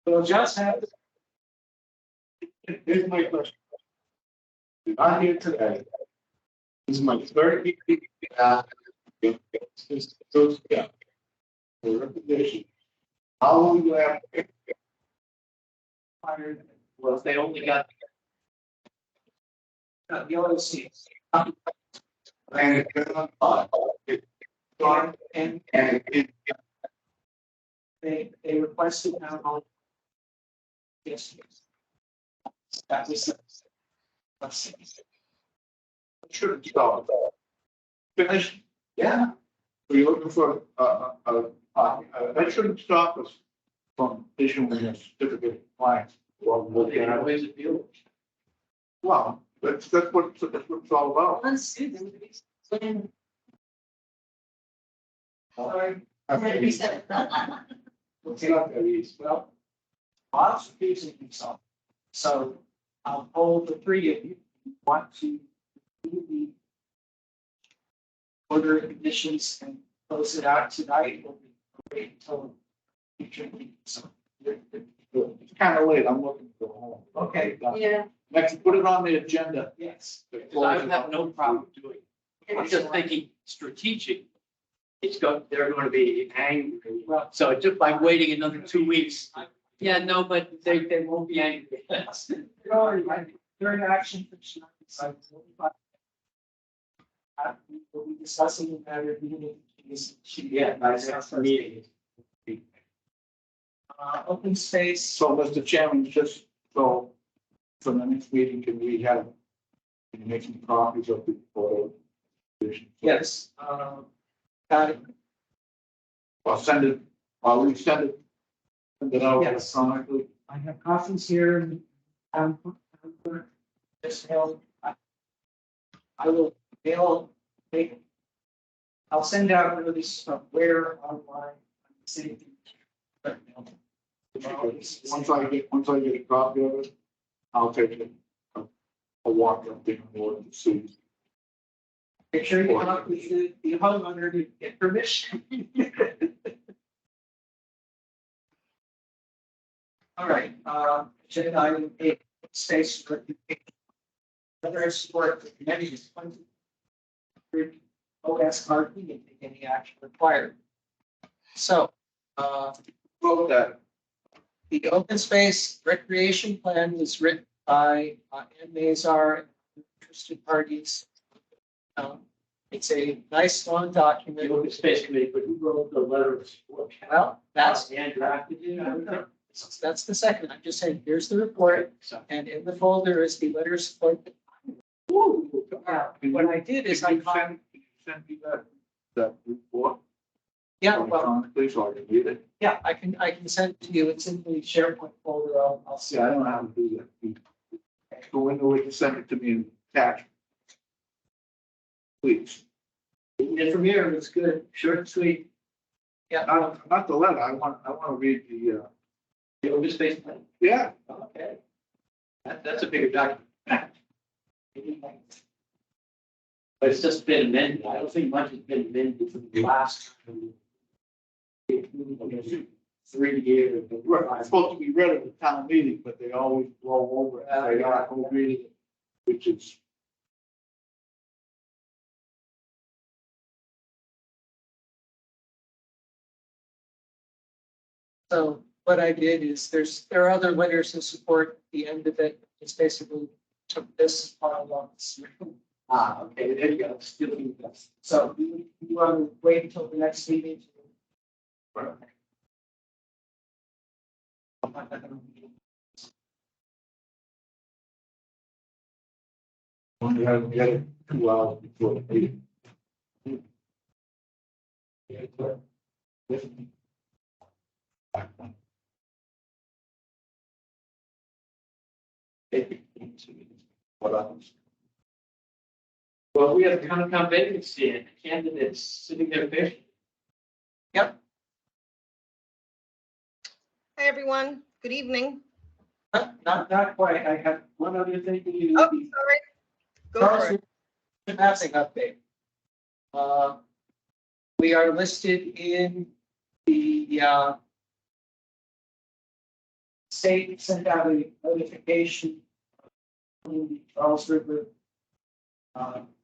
We'll just have. Here's my question. I'm here today. This is my third meeting. Yeah. The recognition. How long do I have? to Hired. Well, if they only got, The other seats. And it's been on file. And And it, they requested now. Yes. That was. Let's see. shouldn't stop. Finish? Yeah. So you're looking for, that shouldn't stop us from issuing a certificate of compliance. well, they can always appeal. Well, that's what it's all about. Let's see them. Sorry. It's not that easy. Well, lots of confusing himself. So I'll hold the three of you who want to do the order of conditions and close it out tonight. Or wait until future meeting. So It's kind of late, I'm looking to go home. Okay. Yeah. Next, put it on the agenda. yes. I have no problem doing it. I'm just thinking strategic. They're going to be angry. So just by waiting another 2 weeks. Yeah, no, but they won't be angry. They're in action for sure. So we'll be discussing the matter of meeting. Yeah, that's the meeting. Open space. So, Mr. Chairman, just so, for the next meeting, can we have, can you make some copies of the photo? Yes. Got it. I'll send it, I'll resend it. Send it out Yes. electronically. I have copies here. Just mail. I will mail. I'll send out a release from where online. City. Once I get a copy of it, I'll take it. I'll walk up the board and see. Make sure you come up with the homeowner to get permission. All right, agenda item 8, space for. Whether support the committee is funded. OS parking and take any action required. So, Vote that. the open space recreation plan was written by Ann Mazar and interested parties. It's a nice long The document. open space committee, but who wrote the letter of support? Well, that's, And drafted it. that's the second. I'm just saying, here's the report, So, and in the folder is the letter of support. What I did is I, Send me that report. yeah, well, Electronically, so I can read it. yeah, I can send it to you. It's in the SharePoint folder. I'll see. See, I don't know how to do that. Go into it and send it to me and attach. Please. and from here, it's good, short and sweet, Not the letter, I want to read the open space plan. yeah. Okay. That's a bigger document. But it's just been amended. I don't think much has been amended from the last time. 3 years. Right, it's supposed to be read at the town meeting, but they always blow over it. They are, go read it, which is. So what I did is there are other letters of support at the end of it. It's basically took this part of this. Okay, there you go. Still think that's. So you want to wait until the next meeting? We had it 2 hours before the meeting. Yeah, so, this- What else? Well, we have Concom vacancy and candidates sitting there patient. Hi, everyone. Good evening. Not quite. I have one other thing to do. Oh, sorry. Go for it. Passing update. We are listed in the, state sent out a notification in the Charles River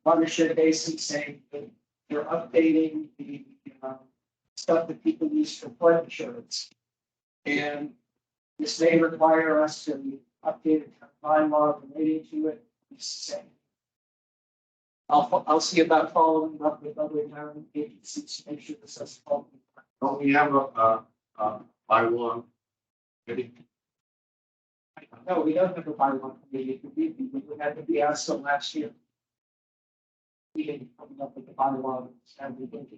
watershed basin saying that they're updating the, stuff that people use for flood insurance. And this may require us to update a bylaw relating to it. It's the same. I'll see about following up with other town agencies to make sure this is followed. Don't we have a bylaw? Ready? No, we don't have a bylaw committee. We had to be asked them last year. We didn't come up with the bylaw. And we didn't.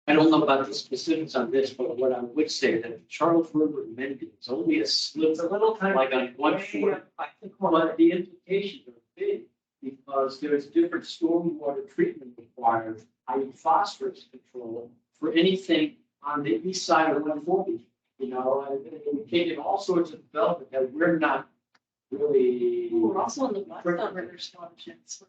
I don't know about the specifics on this, but what I would say that Charles River amended is only a slip, It's a little tiny. like on one foot. I think But the implications are big because there's different stormwater treatment required, i.e. phosphorus control for anything on the east side of 140. You know, and we've taken all sorts of development that we're not really. We're also on the Black River watersheds.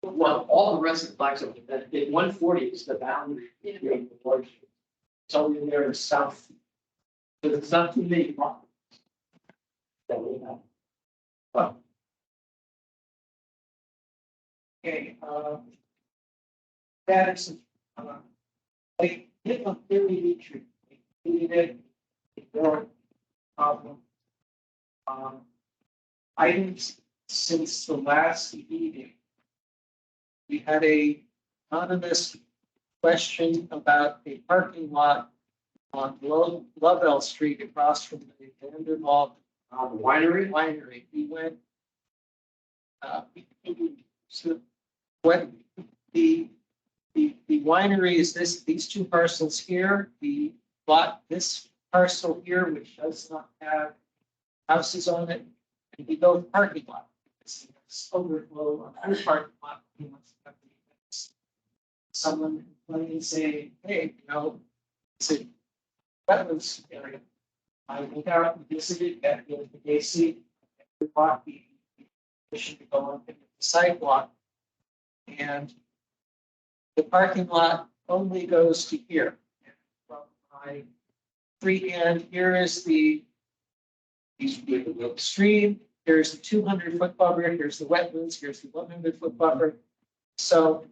Well, all the rest of the blacks, the 140 is the boundary between the watershed. It's only there in the south. So there's not too many problems. That we have. But Okay, that is, they did a theory retreat. They did ignore problem. Items since the last meeting. We had a anonymous question about a parking lot on Lovell Street across from the Vanderbilt the winery. We went. So what the winery is these two parcels here, the lot, this parcel here, which does not have houses on it, and we go parking lot. It's overflow on our parking lot. Someone complained saying, hey, you know, it's a wetlands area. I went out and visited at the AC. We bought the permission to go on the sidewalk. And the parking lot only goes to here. From my freehand, here is the stream, here's the 200-foot buffer, here's the wetlands, here's the 100-foot buffer. So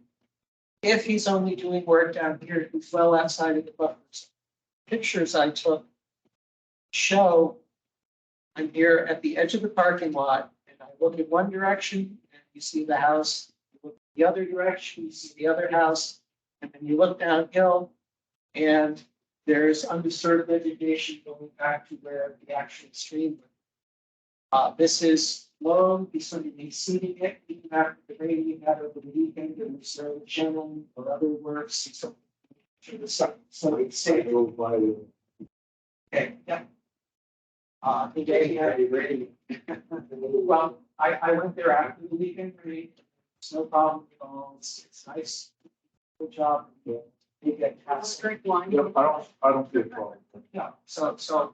if he's only doing work down here, he's well outside of the buffers. Pictures I took show I'm here at the edge of the parking lot and I look in one direction and you see the house. You look the other direction, you see the other house, and then you look downhill and there's undisturbed vegetation going back to where the actual stream went. This is low, he's going to be seeding it, even after the rain had over the weekend, and there's no channel or other works. So so it's safe. Okay, yeah. Well, I went there after the weekend, it's no problem at all, it's nice. Good job. They get past. Drink wine. Yeah, I don't see a problem. Yeah, so,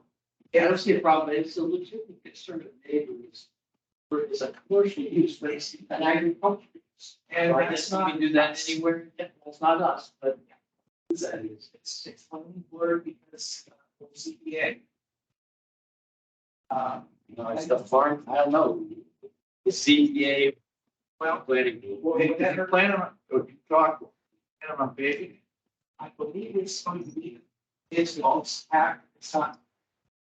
Yeah, I don't see a problem. It's a legitimate concern of neighbors. For it's a commercial use, but it's an agricultural use. and I that's guess we not. can do that anywhere. Yeah, well, it's not us, but. That is. It's only word because of CPA. You know, it's the farm, I don't know. The CEA. Well, planning. Well, Hey, whatever. did you plan on, or you talk, plan on baking? I believe it's going to be, it's packed, it's not.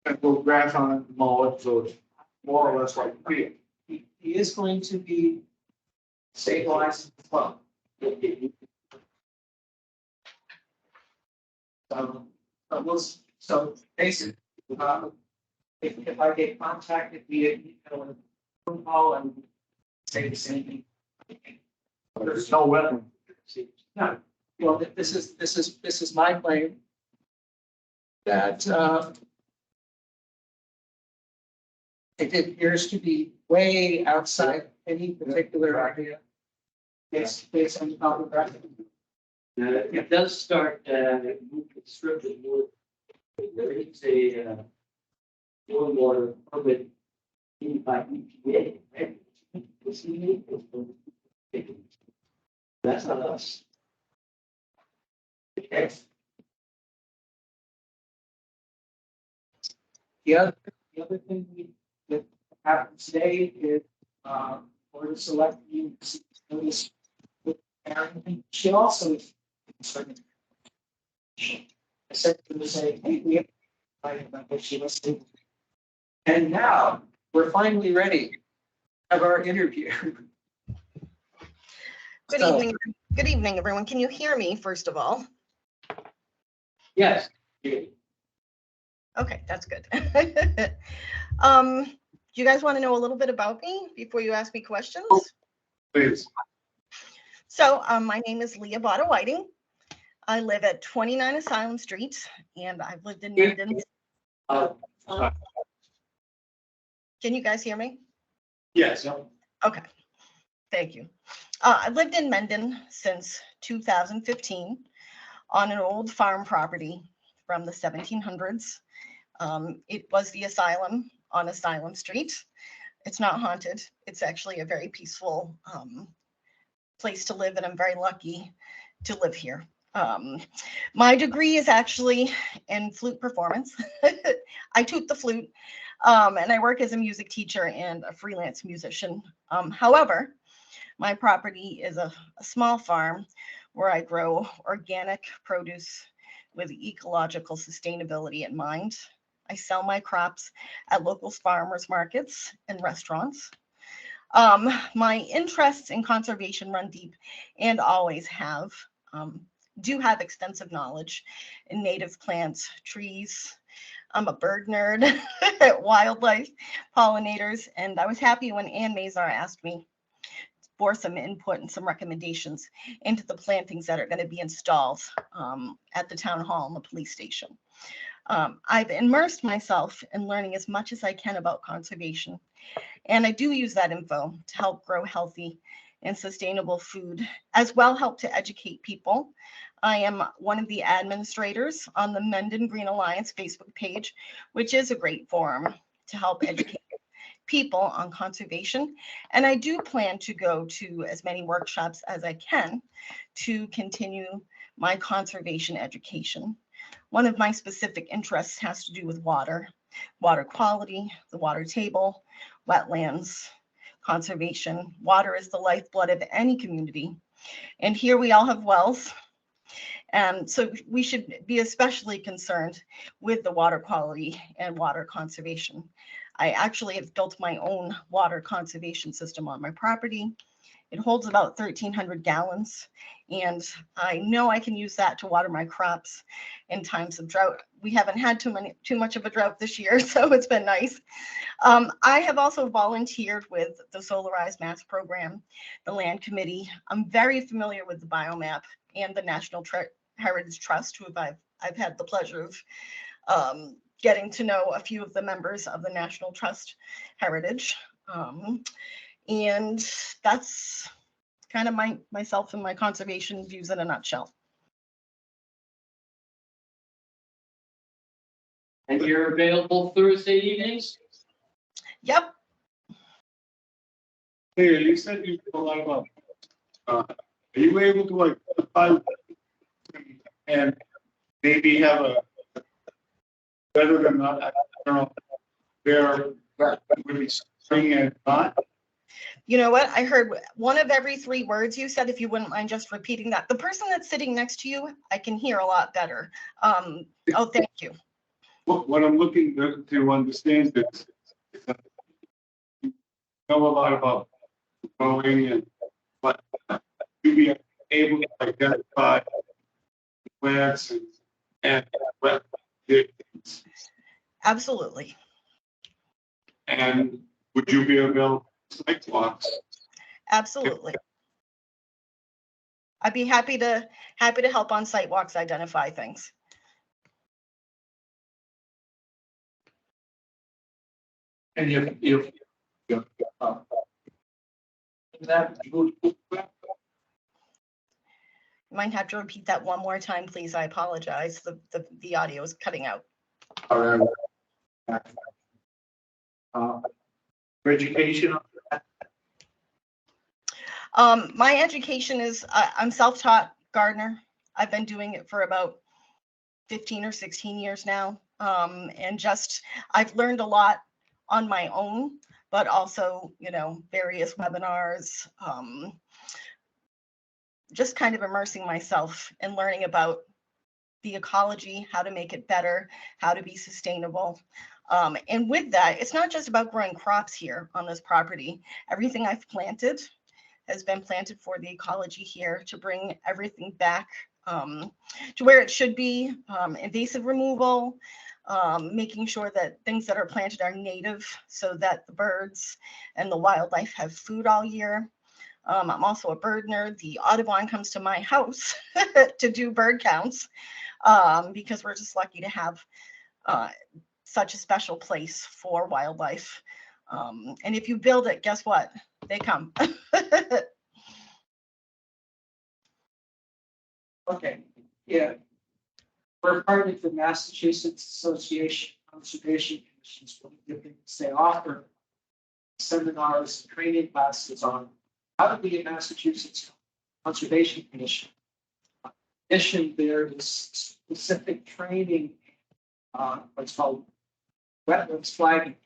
and put grass on it, mow it, so it's more or less like a field. He is going to be stabilizing the flow. So basically, if I get contacted via email and phone call and say the same thing. There's no wetland. No, well, this is my claim. That, it appears to be way outside any particular area. Based on the topographic. It does start, strip of wood. There is a, stormwater permit in by EPA, right? That's not us. Okay. The other thing that happened today is, Board of Selectmen notice with Karen, she also is concerned. I said to her, say, hey, we have, I remember she listened. And now, we're finally ready to have our interview. Good So- evening. Good evening, everyone. Can you hear me, first of all? Yes. Okay, that's good. Do you guys want to know a little bit about me before you ask me questions? Please. So, my name is Leah Bada Whiting. I live at 29 Asylum Street, and I've lived in Mendon. Can you guys hear me? Yes. Okay, thank you. I've lived in Mendon since 2015 on an old farm property from the 1700s. It was the asylum on Asylum Street. It's not haunted. It's actually a very peaceful place to live, and I'm very lucky to live here. My degree is actually in flute performance. I toot the flute, and I work as a music teacher and a freelance musician. However, my property is a small farm where I grow organic produce with ecological sustainability in mind. I sell my crops at local farmers markets and restaurants. My interests in conservation run deep and always have. Do have extensive knowledge in native plants, trees. I'm a bird nerd, wildlife, pollinators, and I was happy when Ann Mazar asked me for some input and some recommendations into the plantings that are going to be installed at the town hall and the police station. I've immersed myself in learning as much as I can about conservation, and I do use that info to help grow healthy and sustainable food, as well help to educate people. I am one of the administrators on the Mendon Green Alliance Facebook page, which is a great forum to help educate people on conservation. And I do plan to go to as many workshops as I can to continue my conservation education. One of my specific interests has to do with water quality, the water table, wetlands, conservation. Water is the lifeblood of any community. And here we all have wells. And so we should be especially concerned with the water quality and water conservation. I actually have built my own water conservation system on my property. It holds about 1,300 gallons, and I know I can use that to water my crops in times of drought. We haven't had too much of a drought this year, so it's been nice. I have also volunteered with the Solarize Mass program, the Land Committee. I'm very familiar with the Biomap and the National Heritage Trust, who I've had the pleasure of getting to know a few of the members of the National Trust Heritage. And that's kind of myself and my conservation views in a nutshell. And you're available Thursday evenings? Yep. Hey, you said you know a lot about, are you able to like, and maybe have a better than not, I don't know, there would be spring and not? You know what? I heard one of every 3 words you said, if you wouldn't mind just repeating that. The person that's sitting next to you, I can hear a lot better. Oh, thank you. what I'm looking to understand is that you know a lot about growing and but you be able to identify plants and what Absolutely. and would you be available to sidewalks? Absolutely. I'd be happy to help on site walks identify things. And if that would, You might have to repeat that one more time, please. I apologize. The audio is cutting out. for education, My education is, I'm self-taught gardener. I've been doing it for about 15 or 16 years now. And just, I've learned a lot on my own, but also, you know, various webinars, just kind of immersing myself and learning about the ecology, how to make it better, how to be sustainable. And with that, it's not just about growing crops here on this property. Everything I've planted has been planted for the ecology here to bring everything back to where it should be. Invasive removal, making sure that things that are planted are native so that the birds and the wildlife have food all year. I'm also a bird nerd. The Audubon comes to my house to do bird counts because we're just lucky to have such a special place for wildlife. And if you build it, guess what? They come. Okay, yeah. We're part of the Massachusetts Association of Conservation Commissions. One of the things they offer seminars and training classes on how to be a Massachusetts Conservation Commission. In addition, there is specific training on what's called wetlands flagging,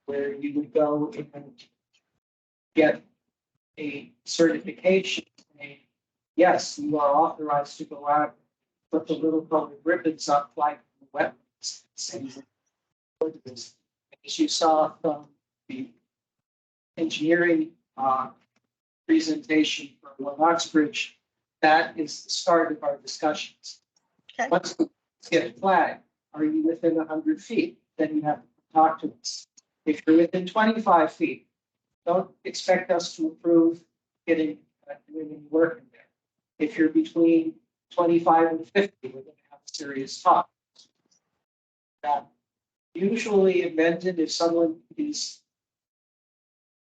where you would go and get a certification saying, yes, you are authorized to go out, put the little colored ribbons up like the wetlands. As you saw from the engineering presentation from Oxbridge, that is the start of our discussions. Okay. Once we get flagged, are you within 100 feet? Then you have to talk to us. If you're within 25 feet, don't expect us to approve doing any work in there. If you're between 25 and 50, we're going to have a serious talk. Now, usually in Mendon, if someone is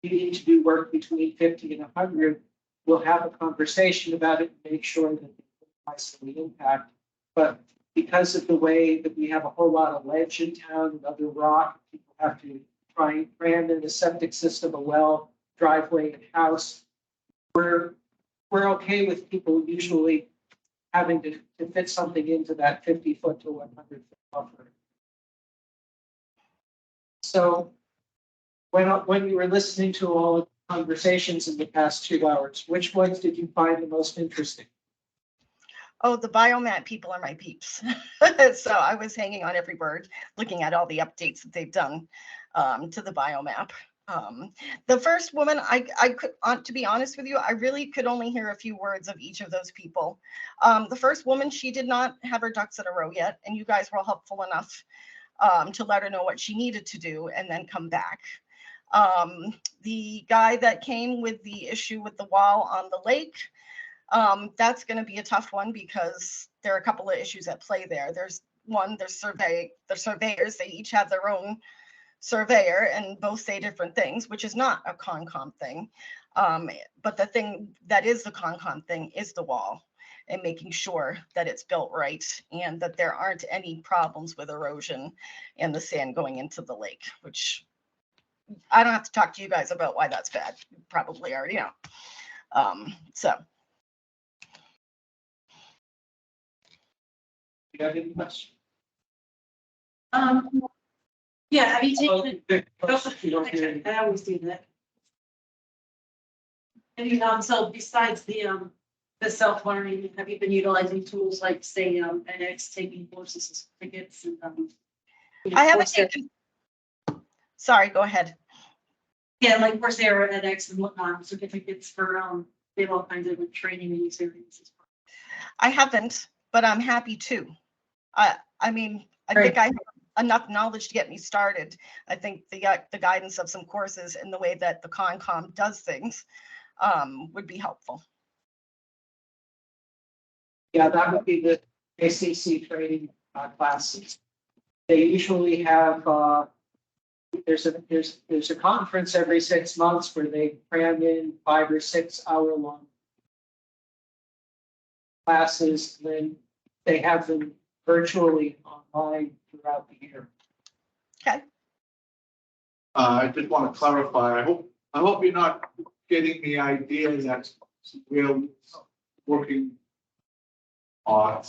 needing to do work between 50 and 100, we'll have a conversation about it and make sure that it minimize the impact. But because of the way that we have a whole lot of ledge in town and other rock, people have to try and cram in a septic system, a well, driveway, and house. We're okay with people usually having to fit something into that 50-foot to 100-foot buffer. So when you were listening to all of the conversations in the past 2 hours, which ones did you find the most interesting? Oh, the Biomat people are my peeps. So I was hanging on every word, looking at all the updates that they've done to the biomap. The first woman, I could, to be honest with you, I really could only hear a few words of each of those people. The first woman, she did not have her ducks in a row yet, and you guys were helpful enough to let her know what she needed to do and then come back. The guy that came with the issue with the wall on the lake, that's going to be a tough one because there are a couple of issues at play there. There's one, the surveyors, they each have their own surveyor and both say different things, which is not a Concom thing. But the thing that is the Concom thing is the wall and making sure that it's built right and that there aren't any problems with erosion and the sand going into the lake, which I don't have to talk to you guys about why that's bad. You probably already know. So. You have any questions? Yeah, have you taken it? You don't hear any- I always do that. And so besides the the self-learning, have you been utilizing tools like, say, edX, taking courses and certificates and, I haven't Coursera? taken. Sorry, go ahead. Yeah, like Coursera, edX and whatnot, certificates for, they have all kinds of training in these areas. as well. I haven't, but I'm happy to. I mean, I think I have enough knowledge to get me started. I think the guidance of some courses and the way that the Concom does things would be helpful. Yeah, that would be the ACC training classes. They usually have, there's a conference every 6 months where they cram in 5 or 6 hour long classes, then they have them virtually online throughout the year. I just want to clarify, I hope you're not getting the idea that we're working on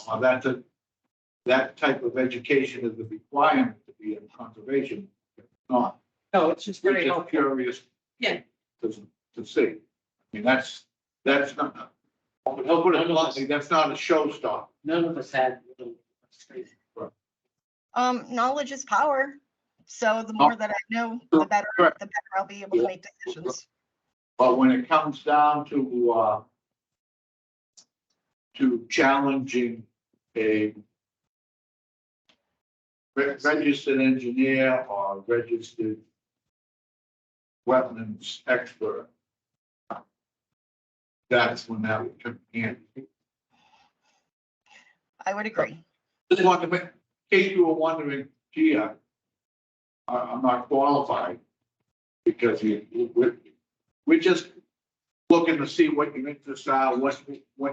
that type of education is the requirement to be in conservation. It's not. No, it's just We're very just helpful. curious. Yeah. To see. I mean, that's not, I'll put it bluntly, that's not a showstopper. None of us had. Knowledge is power. So the more that I know, the better I'll be able to make decisions. But when it comes down to challenging a registered engineer or registered wetlands expert, that's when that would come in. I would agree. Just want to make, in case you were wondering, gee, I'm not qualified because we're just looking to see what your interests are, what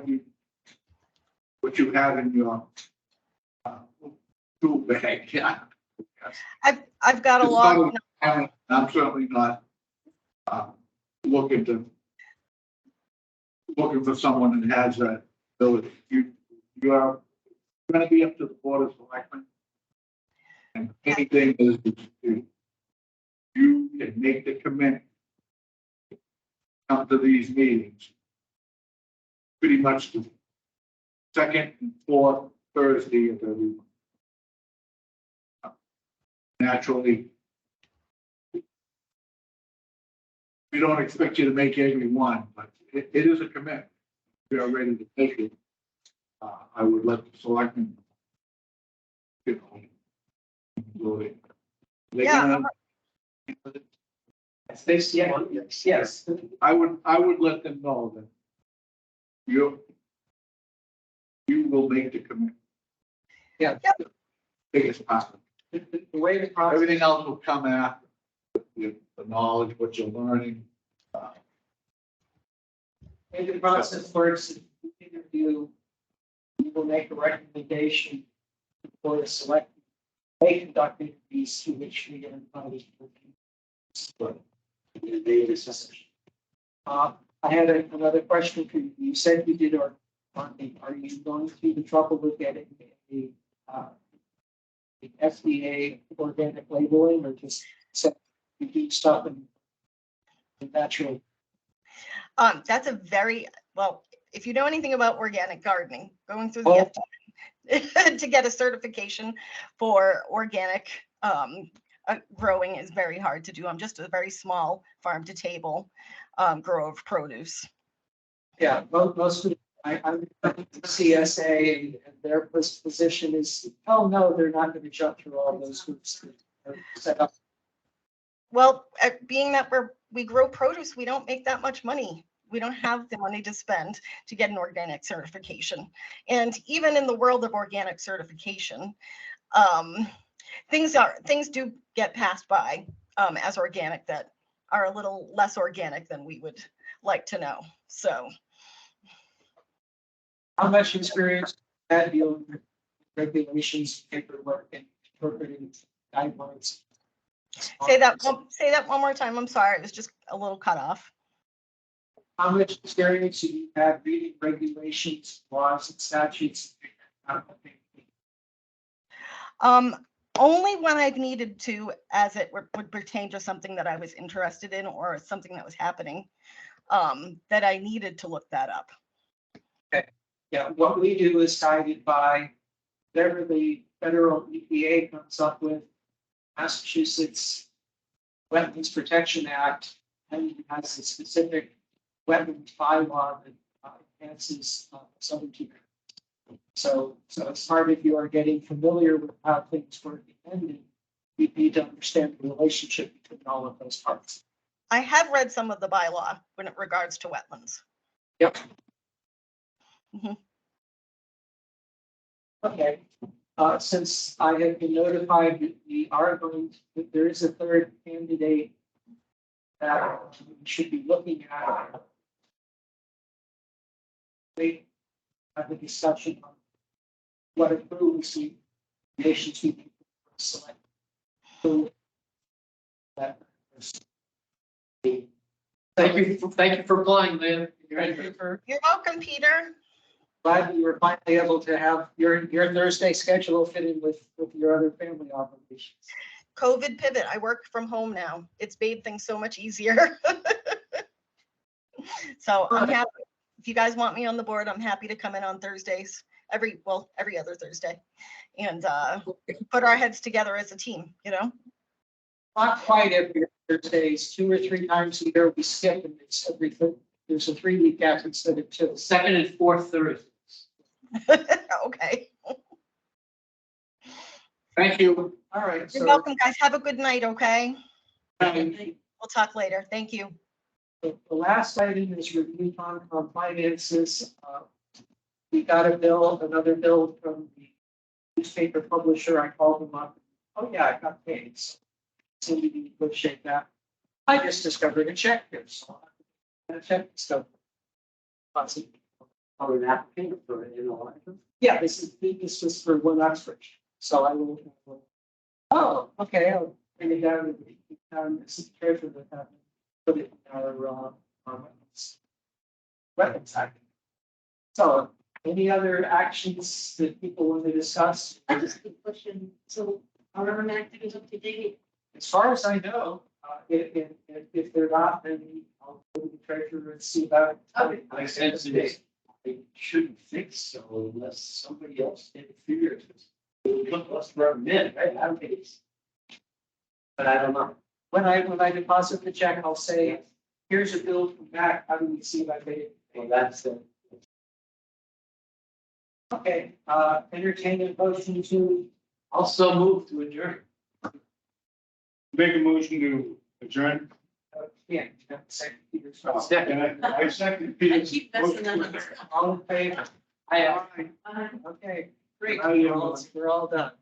you have in your tool bag. Yeah. I've got a lot. I'm certainly not looking for someone that has that ability. You are going to be up to the board of selectmen. And anything is, you can make the commitment. Come to these meetings. Pretty much the second and fourth Thursday of every month. Naturally, we don't expect you to make every one, but it is a commitment. We are ready to take it. I would let the selectmen. You know, they Yeah. Yes. I would let them know that you will make the commitment. Yeah. Biggest part. The way the process. Everything else will come after, the knowledge, what you're learning. The way the process works, if you interview, you will make a recommendation for the select. They conduct interviews to which we get invited. I had another question for you. You said you did our, are you going through the trouble of getting the FDA organic labeling, or just set you do stuff and natural? That's a very, well, if you know anything about organic gardening, going through the FDA to get a certification for organic growing is very hard to do. I'm just a very small farm to table grower of produce. Yeah, most of I'm CSA, and their position is, oh no, they're not going to jump through all those hoops that are set up. Well, being that we grow produce, we don't make that much money. We don't have the money to spend to get an organic certification. And even in the world of organic certification, things do get passed by as organic that are a little less organic than we would like to know. So. How much experience have you with regulations, paperwork, and interpreting guidelines? Say that one more time. I'm sorry, it was just a little cut off. How much experience do you have reading regulations, laws, and statutes? Only when I've needed to, as it would pertain to something that I was interested in or something that was happening, that I needed to look that up. Yeah, what we do is guided by whatever the federal EPA comes up with. Massachusetts Wetlands Protection Act and has a specific wetlands bylaw that enhances southern tier. So as part of you are getting familiar with how things work in, you need to understand the relationship between all of those parts. I have read some of the bylaw when it regards to wetlands. Yep. Mhm. Okay, since I have been notified that we are going, that there is a third candidate that we should be looking at. We have a discussion on what approves the nations we can select. Who that person. Thank you for applying, Lynn. You're ready for. You're welcome, Peter. Glad you were finally able to have your Thursday schedule fit in with your other family obligations. COVID pivot. I work from home now. It's made things so much easier. So I'm happy. If you guys want me on the board, I'm happy to come in on Thursdays, every other Thursday, and put our heads together as a team, you know? Not quite every Thursdays, 2 or 3 times a year we skip and it's everything. There's a 3-week gap instead of 2. Second and fourth Thursdays. Okay. Thank you. All right. You're welcome, guys. Have a good night, okay? We'll talk later. Thank you. The last item is review on finances. We got another bill from the newspaper publisher. I called them up. Oh yeah, I got paid. So seem to be in good shape now. I just discovered a check here, so I check stuff. Or an applicant for an election. Yeah, this was for one Oxbridge. So I will. Oh, okay. I'll bring it down to the treasurer that happened. Put it in our weapons act. So, any other actions that people want to discuss? I just have a question. So our government active is up to date. As far as I know, if they're not, then I'll go to the treasurer and see about it. Okay. My sense is they shouldn't fix so unless somebody else interferes. It took us for a minute, right? I don't think it's. But I don't know. When I deposit the check, I'll say, here's a bill from back. How do we see if I paid it? Well, that's the. Okay, entertain a motion to, Also move to adjourn. Make a motion to adjourn. yeah, second. Second. I second I Peter's keep messing motion. up. All in favor? I Okay, great. How you We're all done.